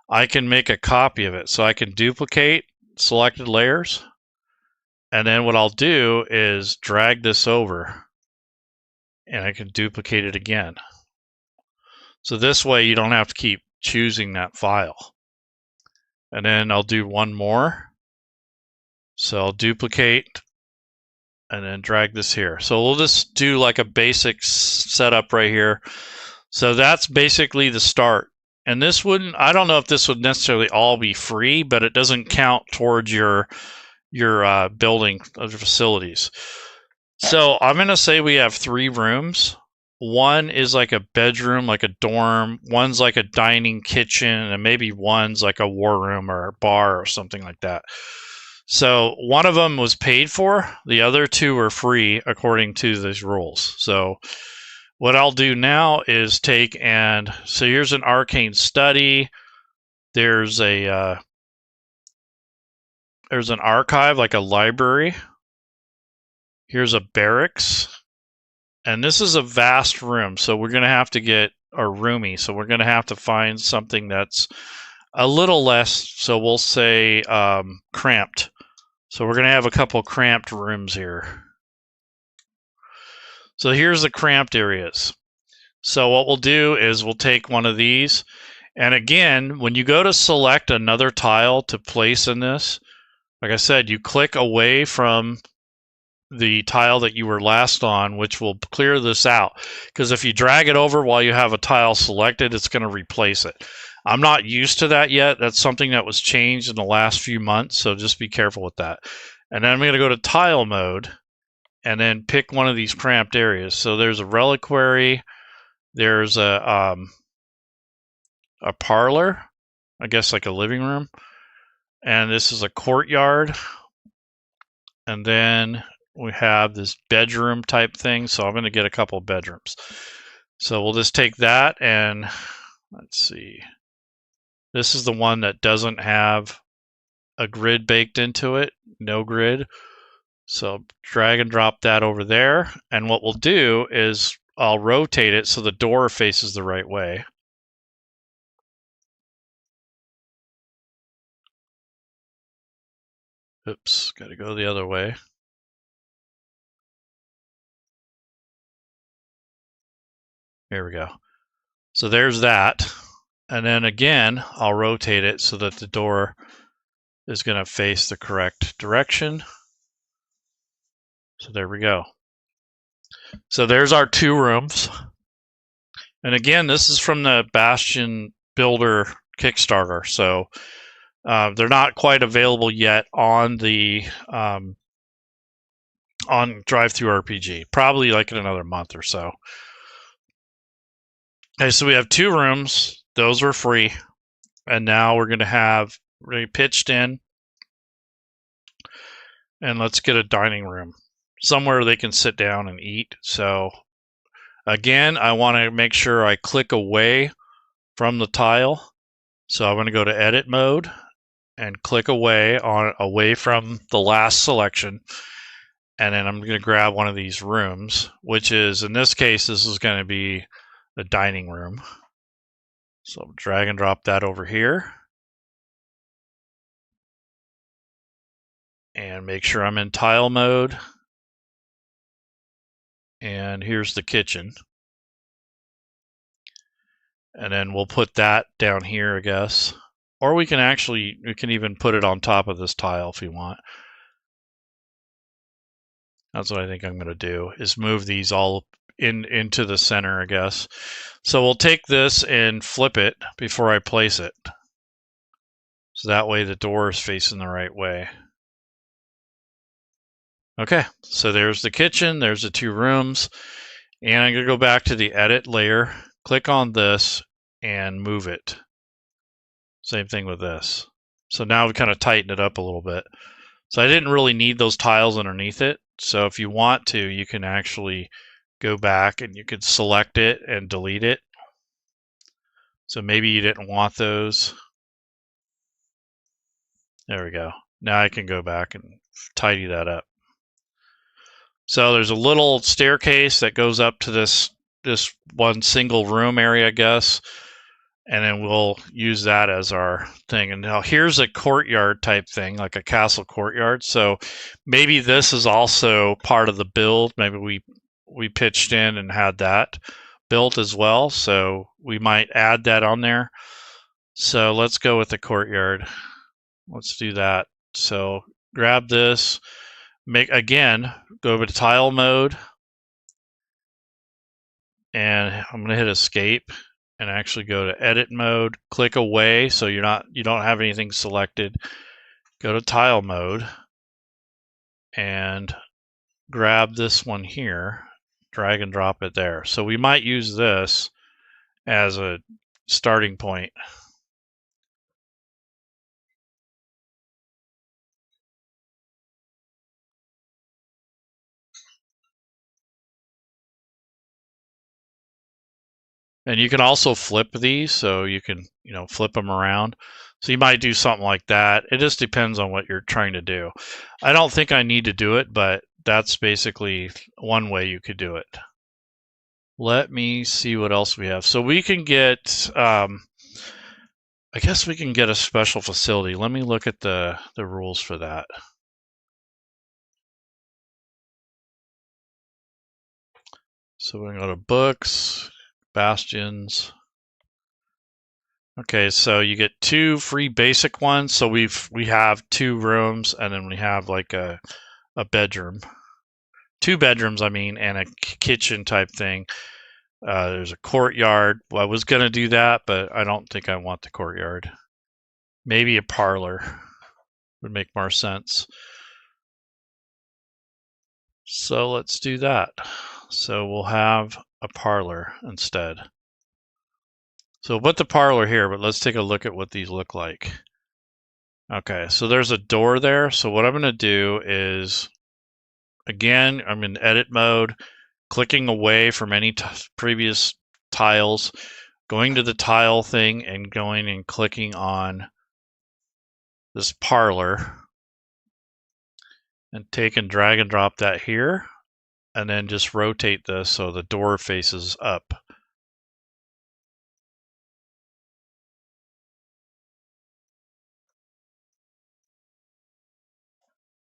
I can make a copy of it. So I can duplicate selected layers. And then what I'll do is drag this over and I can duplicate it again. So this way you don't have to keep choosing that file. And then I'll do one more. So I'll duplicate and then drag this here. So we'll just do like a basic setup right here. So that's basically the start. And this wouldn't, I don't know if this would necessarily all be free, but it doesn't count towards your building of your facilities. So I'm going to say we have 3 rooms. One is like a bedroom, like a dorm. One's like a dining kitchen, and maybe one's like a war room or a bar or something like that. So one of them was paid for. The other 2 are free according to these rules. So what I'll do now is take and, so here's an arcane study. There's an archive, like a library. Here's a barracks. And this is a vast room, so we're going to have to get a roomy. So we're going to have to find something that's a little less, so we'll say cramped. So we're going to have a couple cramped rooms here. So here's the cramped areas. So what we'll do is we'll take one of these. And again, when you go to select another tile to place in this, like I said, you click away from the tile that you were last on, which will clear this out. Because if you drag it over while you have a tile selected, it's going to replace it. I'm not used to that yet. That's something that was changed in the last few months, so just be careful with that. And then I'm going to go to tile mode and then pick one of these cramped areas. So there's a reliquary, there's a parlor, I guess like a living room, and this is a courtyard, and then we have this bedroom type thing, so I'm going to get a couple of bedrooms. So we'll just take that and let's see. This is the one that doesn't have a grid baked into it, no grid. So drag and drop that over there. And what we'll do is I'll rotate it so the door faces the right way. Oops, got to go the other way. Here we go. So there's that. And then again, I'll rotate it so that the door is going to face the correct direction. So there we go. So there's our 2 rooms. And again, this is from the Bastion Builder Kickstarter. So they're not quite available yet on the on Drive-Thru RPG. Probably like in another month or so. Okay, so we have 2 rooms. Those were free. And now we're going to have really pitched in. And let's get a dining room. Somewhere they can sit down and eat. So again, I want to make sure I click away from the tile. So I'm going to go to edit mode and click away from the last selection. And then I'm going to grab one of these rooms, which is, in this case, this is going to be the dining room. So drag and drop that over here. And make sure I'm in tile mode. And here's the kitchen. And then we'll put that down here, I guess. Or we can even put it on top of this tile if we want. That's what I think I'm going to do, is move these all into the center, I guess. So we'll take this and flip it before I place it. So that way the door is facing the right way. Okay, so there's the kitchen, there's the 2 rooms. And I'm going to go back to the edit layer, click on this, and move it. Same thing with this. So now we kind of tighten it up a little bit. So I didn't really need those tiles underneath it. So if you want to, you can actually go back and you could select it and delete it. So maybe you didn't want those. There we go. Now I can go back and tidy that up. So there's a little staircase that goes up to this one single room area, I guess. And then we'll use that as our thing. And now here's a courtyard type thing, like a castle courtyard. So maybe this is also part of the build. Maybe we pitched in and had that built as well. So we might add that on there. So let's go with the courtyard. Let's do that. So grab this, go over to tile mode, and I'm going to hit escape and actually go to edit mode, click away so you don't have anything selected. Go to tile mode and grab this one here, drag and drop it there. So we might use this as a starting point. And you can also flip these, so you can, flip them around. So you might do something like that. It just depends on what you're trying to do. I don't think I need to do it, but that's basically one way you could do it. Let me see what else we have. So we can get, I guess we can get a special facility. Let me look at the rules for that. So we're going to go to books, Bastions. Okay, so you get 2 free basic ones. So we have 2 rooms, and then we have like a bedroom, 2 bedrooms, I mean, and a kitchen type thing. There's a courtyard. Well, I was gonna do that, but I don't think I want the courtyard. Maybe a parlor would make more sense. So let's do that. So we'll have a parlor instead. So we'll put the parlor here, but let's take a look at what these look like. Okay, so there's a door there. So what I'm going to do is, again, I'm in edit mode, clicking away from any previous tiles, going to the tile thing and going and clicking on this parlor, and take and drag and drop that here, and then just rotate this so the door faces up.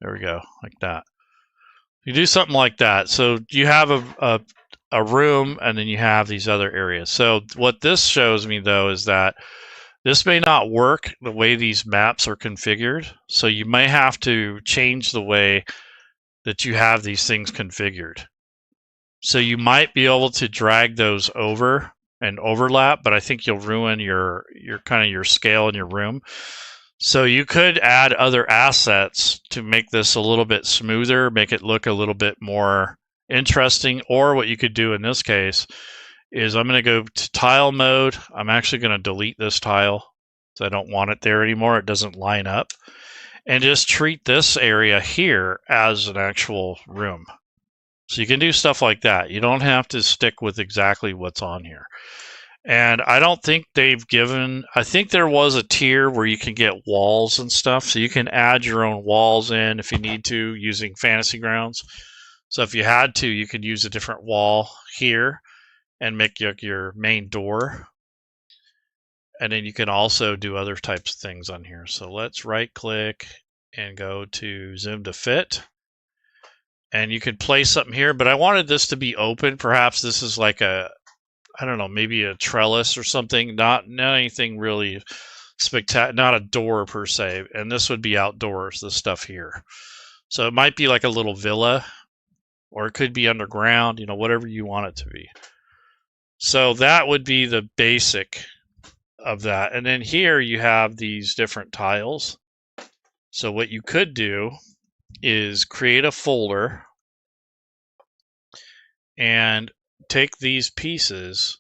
There we go, like that. You do something like that. So you have a room, and then you have these other areas. So what this shows me, though, is that this may not work the way these maps are configured. So you may have to change the way that you have these things configured. So you might be able to drag those over and overlap, but I think you'll ruin your kind of your scale in your room. So you could add other assets to make this a little bit smoother, make it look a little bit more interesting. Or what you could do in this case is I'm going to go to tile mode. I'm actually going to delete this tile, so I don't want it there anymore. It doesn't line up. And just treat this area here as an actual room. So you can do stuff like that. You don't have to stick with exactly what's on here. And I don't think they've given, I think there was a tier where you can get walls and stuff. So you can add your own walls in if you need to using Fantasy Grounds. So if you had to, you could use a different wall here and make your main door. And then you can also do other types of things on here. So let's right click and go to zoom to fit. And you could place something here, but I wanted this to be open. Perhaps this is like a, I don't know, maybe a trellis or something. Not anything really spectacular, not a door per se. And this would be outdoors, this stuff here. So it might be like a little villa, or it could be underground, whatever you want it to be. So that would be the basic of that. And then here you have these different tiles. So what you could do is create a folder and take these pieces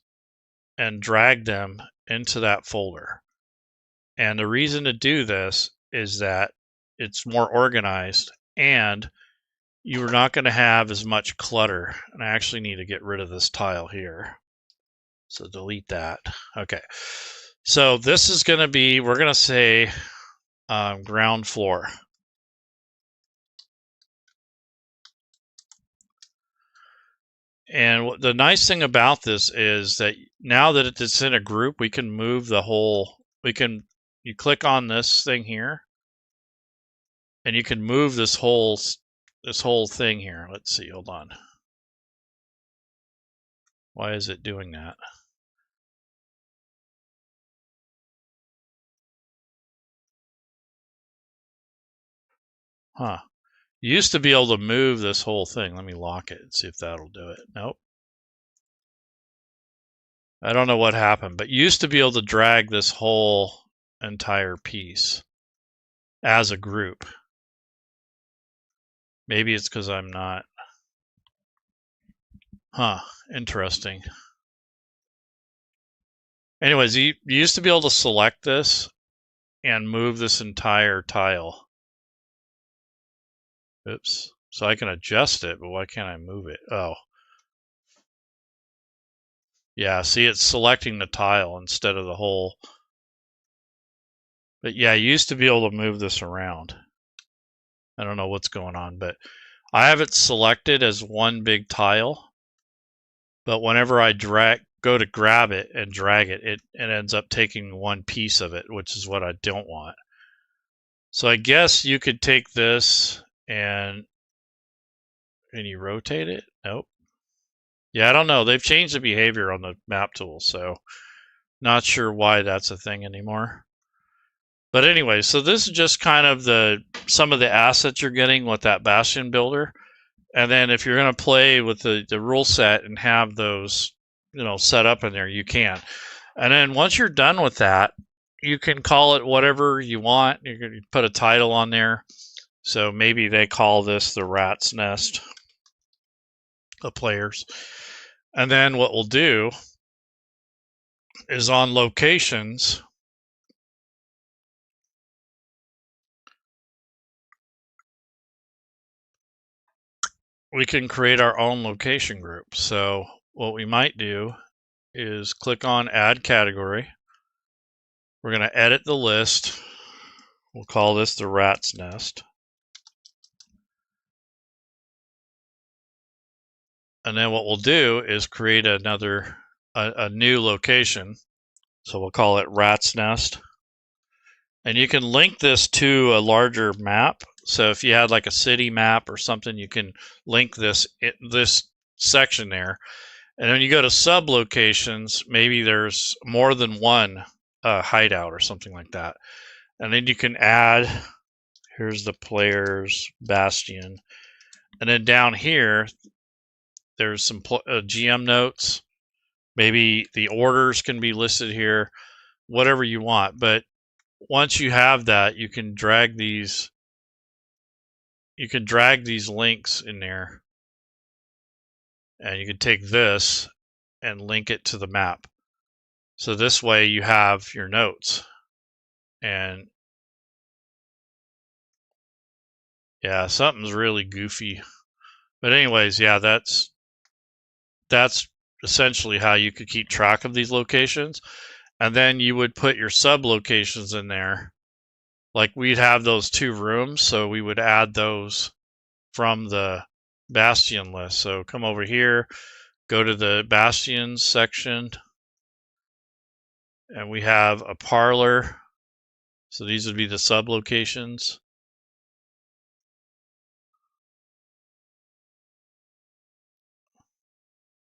and drag them into that folder. And the reason to do this is that it's more organized and you're not going to have as much clutter. And I actually need to get rid of this tile here. So delete that. Okay. So this is going to be, we're going to say ground floor. And the nice thing about this is that now that it's in a group, we can move the whole, you click on this thing here and you can move this whole thing here. Let's see, hold on. Why is it doing that? Huh. You used to be able to move this whole thing. Let me lock it and see if that'll do it. Nope. I don't know what happened, but you used to be able to drag this whole entire piece as a group. Maybe it's because I'm not. Huh. Interesting. Anyways, you used to be able to select this and move this entire tile. Oops. So I can adjust it, but why can't I move it? Oh. Yeah, see, it's selecting the tile instead of the whole. But yeah, you used to be able to move this around. I don't know what's going on, but I have it selected as one big tile. But whenever I go to grab it and drag it, it ends up taking one piece of it, which is what I don't want. So I guess you could take this and can you rotate it? Nope. Yeah, I don't know. They've changed the behavior on the map tool, so not sure why that's a thing anymore. But anyway, so this is just kind of some of the assets you're getting with that Bastion builder. And then if you're going to play with the rule set and have those, set up in there, you can. And then once you're done with that, you can call it whatever you want. You can put a title on there. So maybe they call this the Rat's Nest of players. And then what we'll do is on locations, we can create our own location group. So what we might do is click on Add Category. We're going to edit the list. We'll call this the Rat's Nest. And then what we'll do is create a new location. So we'll call it Rat's Nest. And you can link this to a larger map. So if you had like a city map or something, you can link this section there. And when you go to sub locations, maybe there's more than one hideout or something like that. And then you can add, here's the players, Bastion. And then down here, there's some GM notes. Maybe the orders can be listed here, whatever you want. But once you have that, you can drag these links in there. And you can take this and link it to the map. So this way you have your notes. And yeah, something's really goofy. But anyways, yeah, that's essentially how you could keep track of these locations. And then you would put your sub locations in there. Like we'd have those 2 rooms, so we would add those from the Bastion list. So come over here, go to the Bastions section, and we have a parlor. So these would be the sub locations.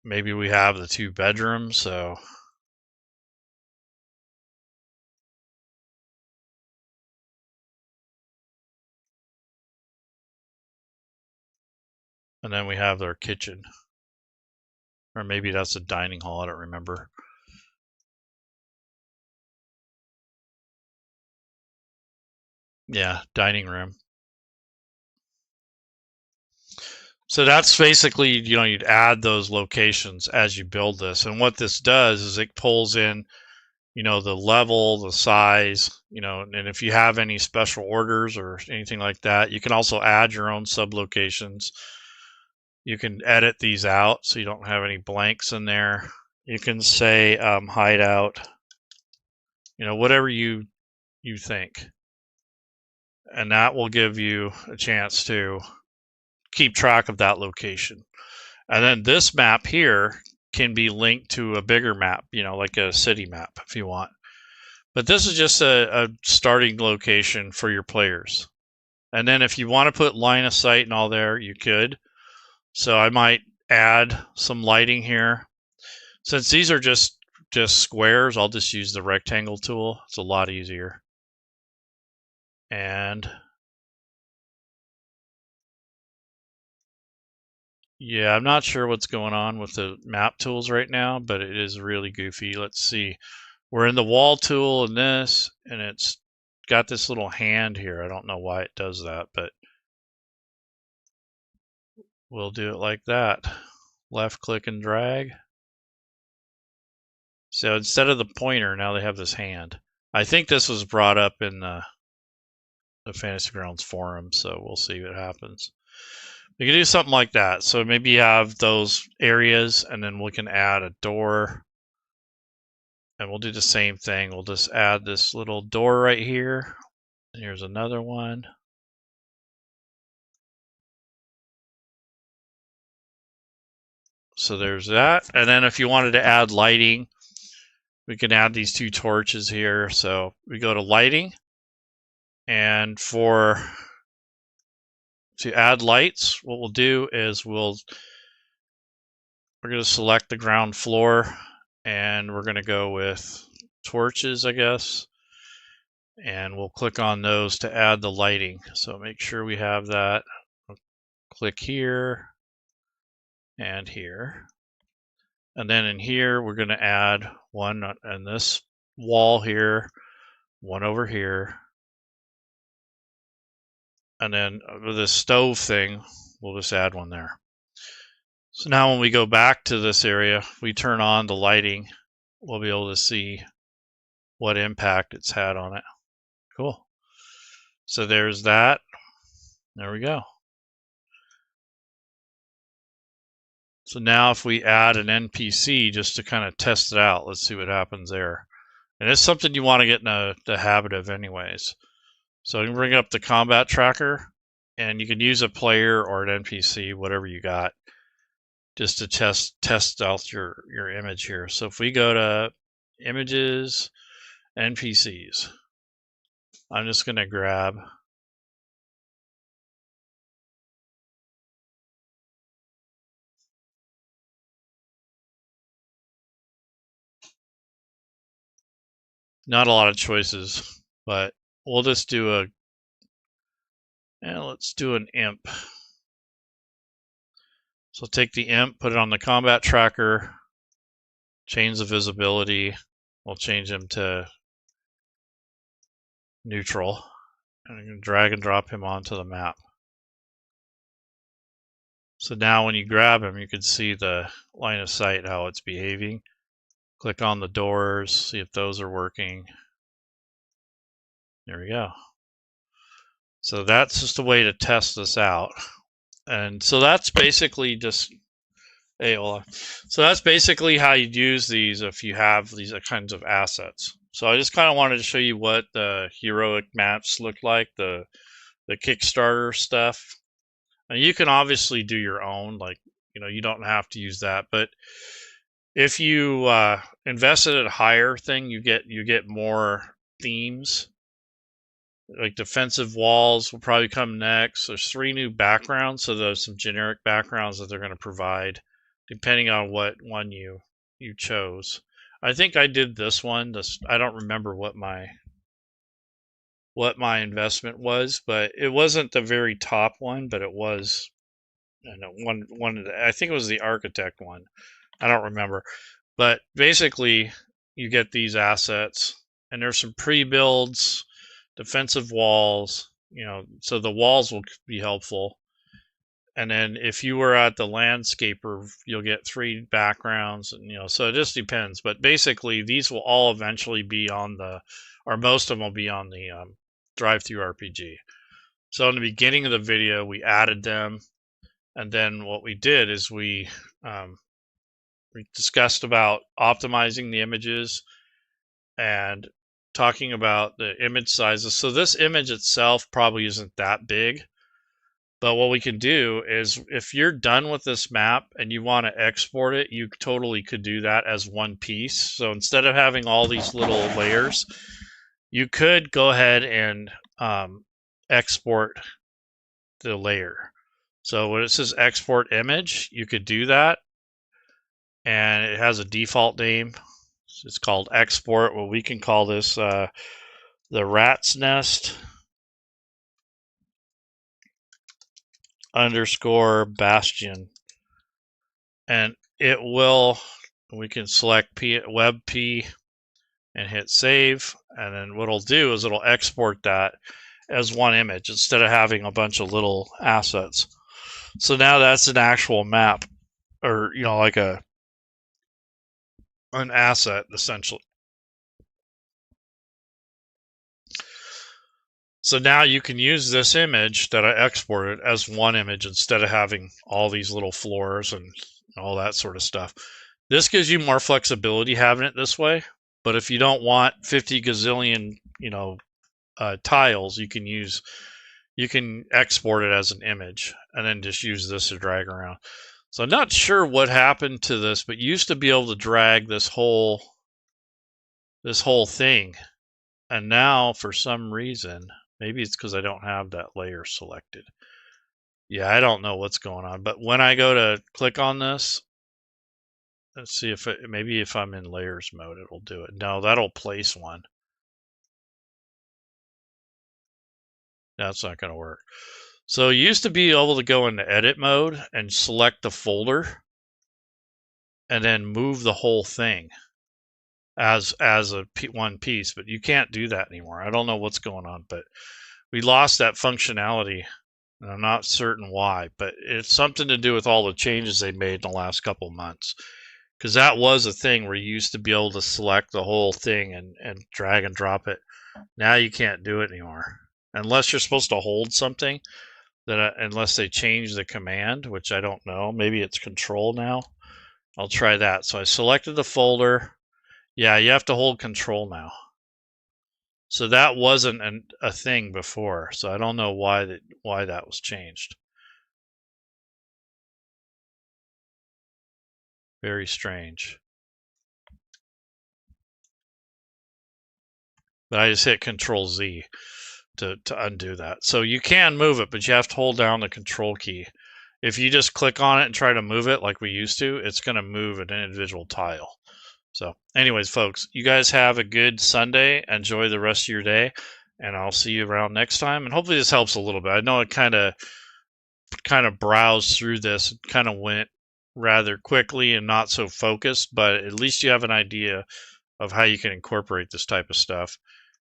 Maybe we have the 2 bedrooms, so and then we have our kitchen. Or maybe that's a dining hall, I don't remember. Yeah, dining room. So that's basically, you'd add those locations as you build this. And what this does is it pulls in the level, the size, and if you have any special orders or anything like that. You can also add your own sublocations. You can edit these out so you don't have any blanks in there. You can say hideout, whatever you think. And that will give you a chance to keep track of that location. And then this map here can be linked to a bigger map, like a city map if you want. But this is just a starting location for your players. And then if you want to put line of sight and all there, you could. So I might add some lighting here. Since these are just squares, I'll just use the rectangle tool. It's a lot easier. And yeah, I'm not sure what's going on with the map tools right now, but it is really goofy. Let's see. We're in the wall tool and this, and it's got this little hand here. I don't know why it does that, but we'll do it like that. Left click and drag. So instead of the pointer, now they have this hand. I think this was brought up in the Fantasy Grounds forum, so we'll see what happens. We can do something like that. So maybe you have those areas, and then we can add a door. And we'll do the same thing. We'll just add this little door right here. And here's another one. So there's that. And then if you wanted to add lighting, we can add these two torches here. So we go to lighting, and to add lights, what we'll do is we're going to select the ground floor, and we're going to go with torches, I guess. And we'll click on those to add the lighting. So make sure we have that. We'll click here and here. And then in here, we're going to add one on this wall here, one over here. And then with this stove thing, we'll just add one there. So now when we go back to this area, we turn on the lighting, we'll be able to see what impact it's had on it. Cool. So there's that. There we go. So now if we add an NPC just to kind of test it out, let's see what happens there. And it's something you want to get in the habit of anyways. So you can bring up the combat tracker, and you can use a player or an NPC, whatever you got, just to test out your image here. So if we go to images, NPCs, I'm just going to grab not a lot of choices, but we'll just do let's do an imp. So take the imp, put it on the combat tracker, change the visibility. We'll change him to neutral, and I'm going to drag and drop him onto the map. So now when you grab him, you can see the line of sight, how it's behaving. Click on the doors, see if those are working. There we go. So that's just a way to test this out. And so that's basically just so that's basically how you use these if you have these kinds of assets. So I just kind of wanted to show you what the heroic maps look like, the Kickstarter stuff. And you can obviously do your own, like, you don't have to use that, but if you invest in a higher thing, you get more themes. Like defensive walls will probably come next. There's 3 new backgrounds, so there's some generic backgrounds that they're going to provide depending on what one you chose. I think I did this one. I don't remember what my investment was, but it wasn't the very top one, but it was one I think it was the architect one. I don't remember. But basically you get these assets, and there's some pre-builds, defensive walls, so the walls will be helpful. And then if you were at the landscaper, you'll get 3 backgrounds, and so it just depends. But basically, these will all eventually be on the, or most of them will be on the drive-through RPG. So in the beginning of the video, we added them, and then what we did is we discussed about optimizing the images and talking about the image sizes. So this image itself probably isn't that big. But what we can do is, if you're done with this map and you want to export it, you totally could do that as one piece. So instead of having all these little layers, you could go ahead and export the layer. So when it says export image, you could do that. And it has a default name. It's called export. Well, we can call this the rat's nest underscore Bastion, and it will, we can select WebP and hit save, and then what it'll do is it'll export that as one image instead of having a bunch of little assets. So now that's an actual map, or like an asset essentially. So now you can use this image that I exported as one image instead of having all these little floors and all that sort of stuff. This gives you more flexibility having it this way. But if you don't want 50 gazillion, tiles, you can export it as an image and then just use this to drag around. So I'm not sure what happened to this, but you used to be able to drag this whole thing. And now for some reason, maybe it's because I don't have that layer selected. Yeah, I don't know what's going on. But when I go to click on this, let's see if maybe if I'm in layers mode, it'll do it. No, that'll place one. That's not going to work. So you used to be able to go into edit mode and select the folder and then move the whole thing as one piece, but you can't do that anymore. I don't know what's going on, but we lost that functionality, and I'm not certain why, but it's something to do with all the changes they made in the last couple of months. Because that was a thing where you used to be able to select the whole thing and drag and drop it. Now you can't do it anymore. Unless you're supposed to hold something, unless they change the command, which I don't know. Maybe it's control now. I'll try that. So I selected the folder. Yeah, you have to hold control now. So that wasn't a thing before. So I don't know why that was changed. Very strange. But I just hit Control Z to undo that. So you can move it, but you have to hold down the control key. If you just click on it and try to move it like we used to, it's going to move an individual tile. So anyways, folks, you guys have a good Sunday. Enjoy the rest of your day, and I'll see you around next time. And hopefully this helps a little bit. I know it kind of browsed through this, kind of went rather quickly and not so focused, but at least you have an idea of how you can incorporate this type of stuff.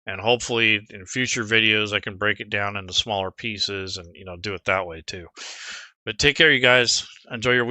And hopefully in future videos, I can break it down into smaller pieces and, do it that way too. But take care, you guys. Enjoy your week.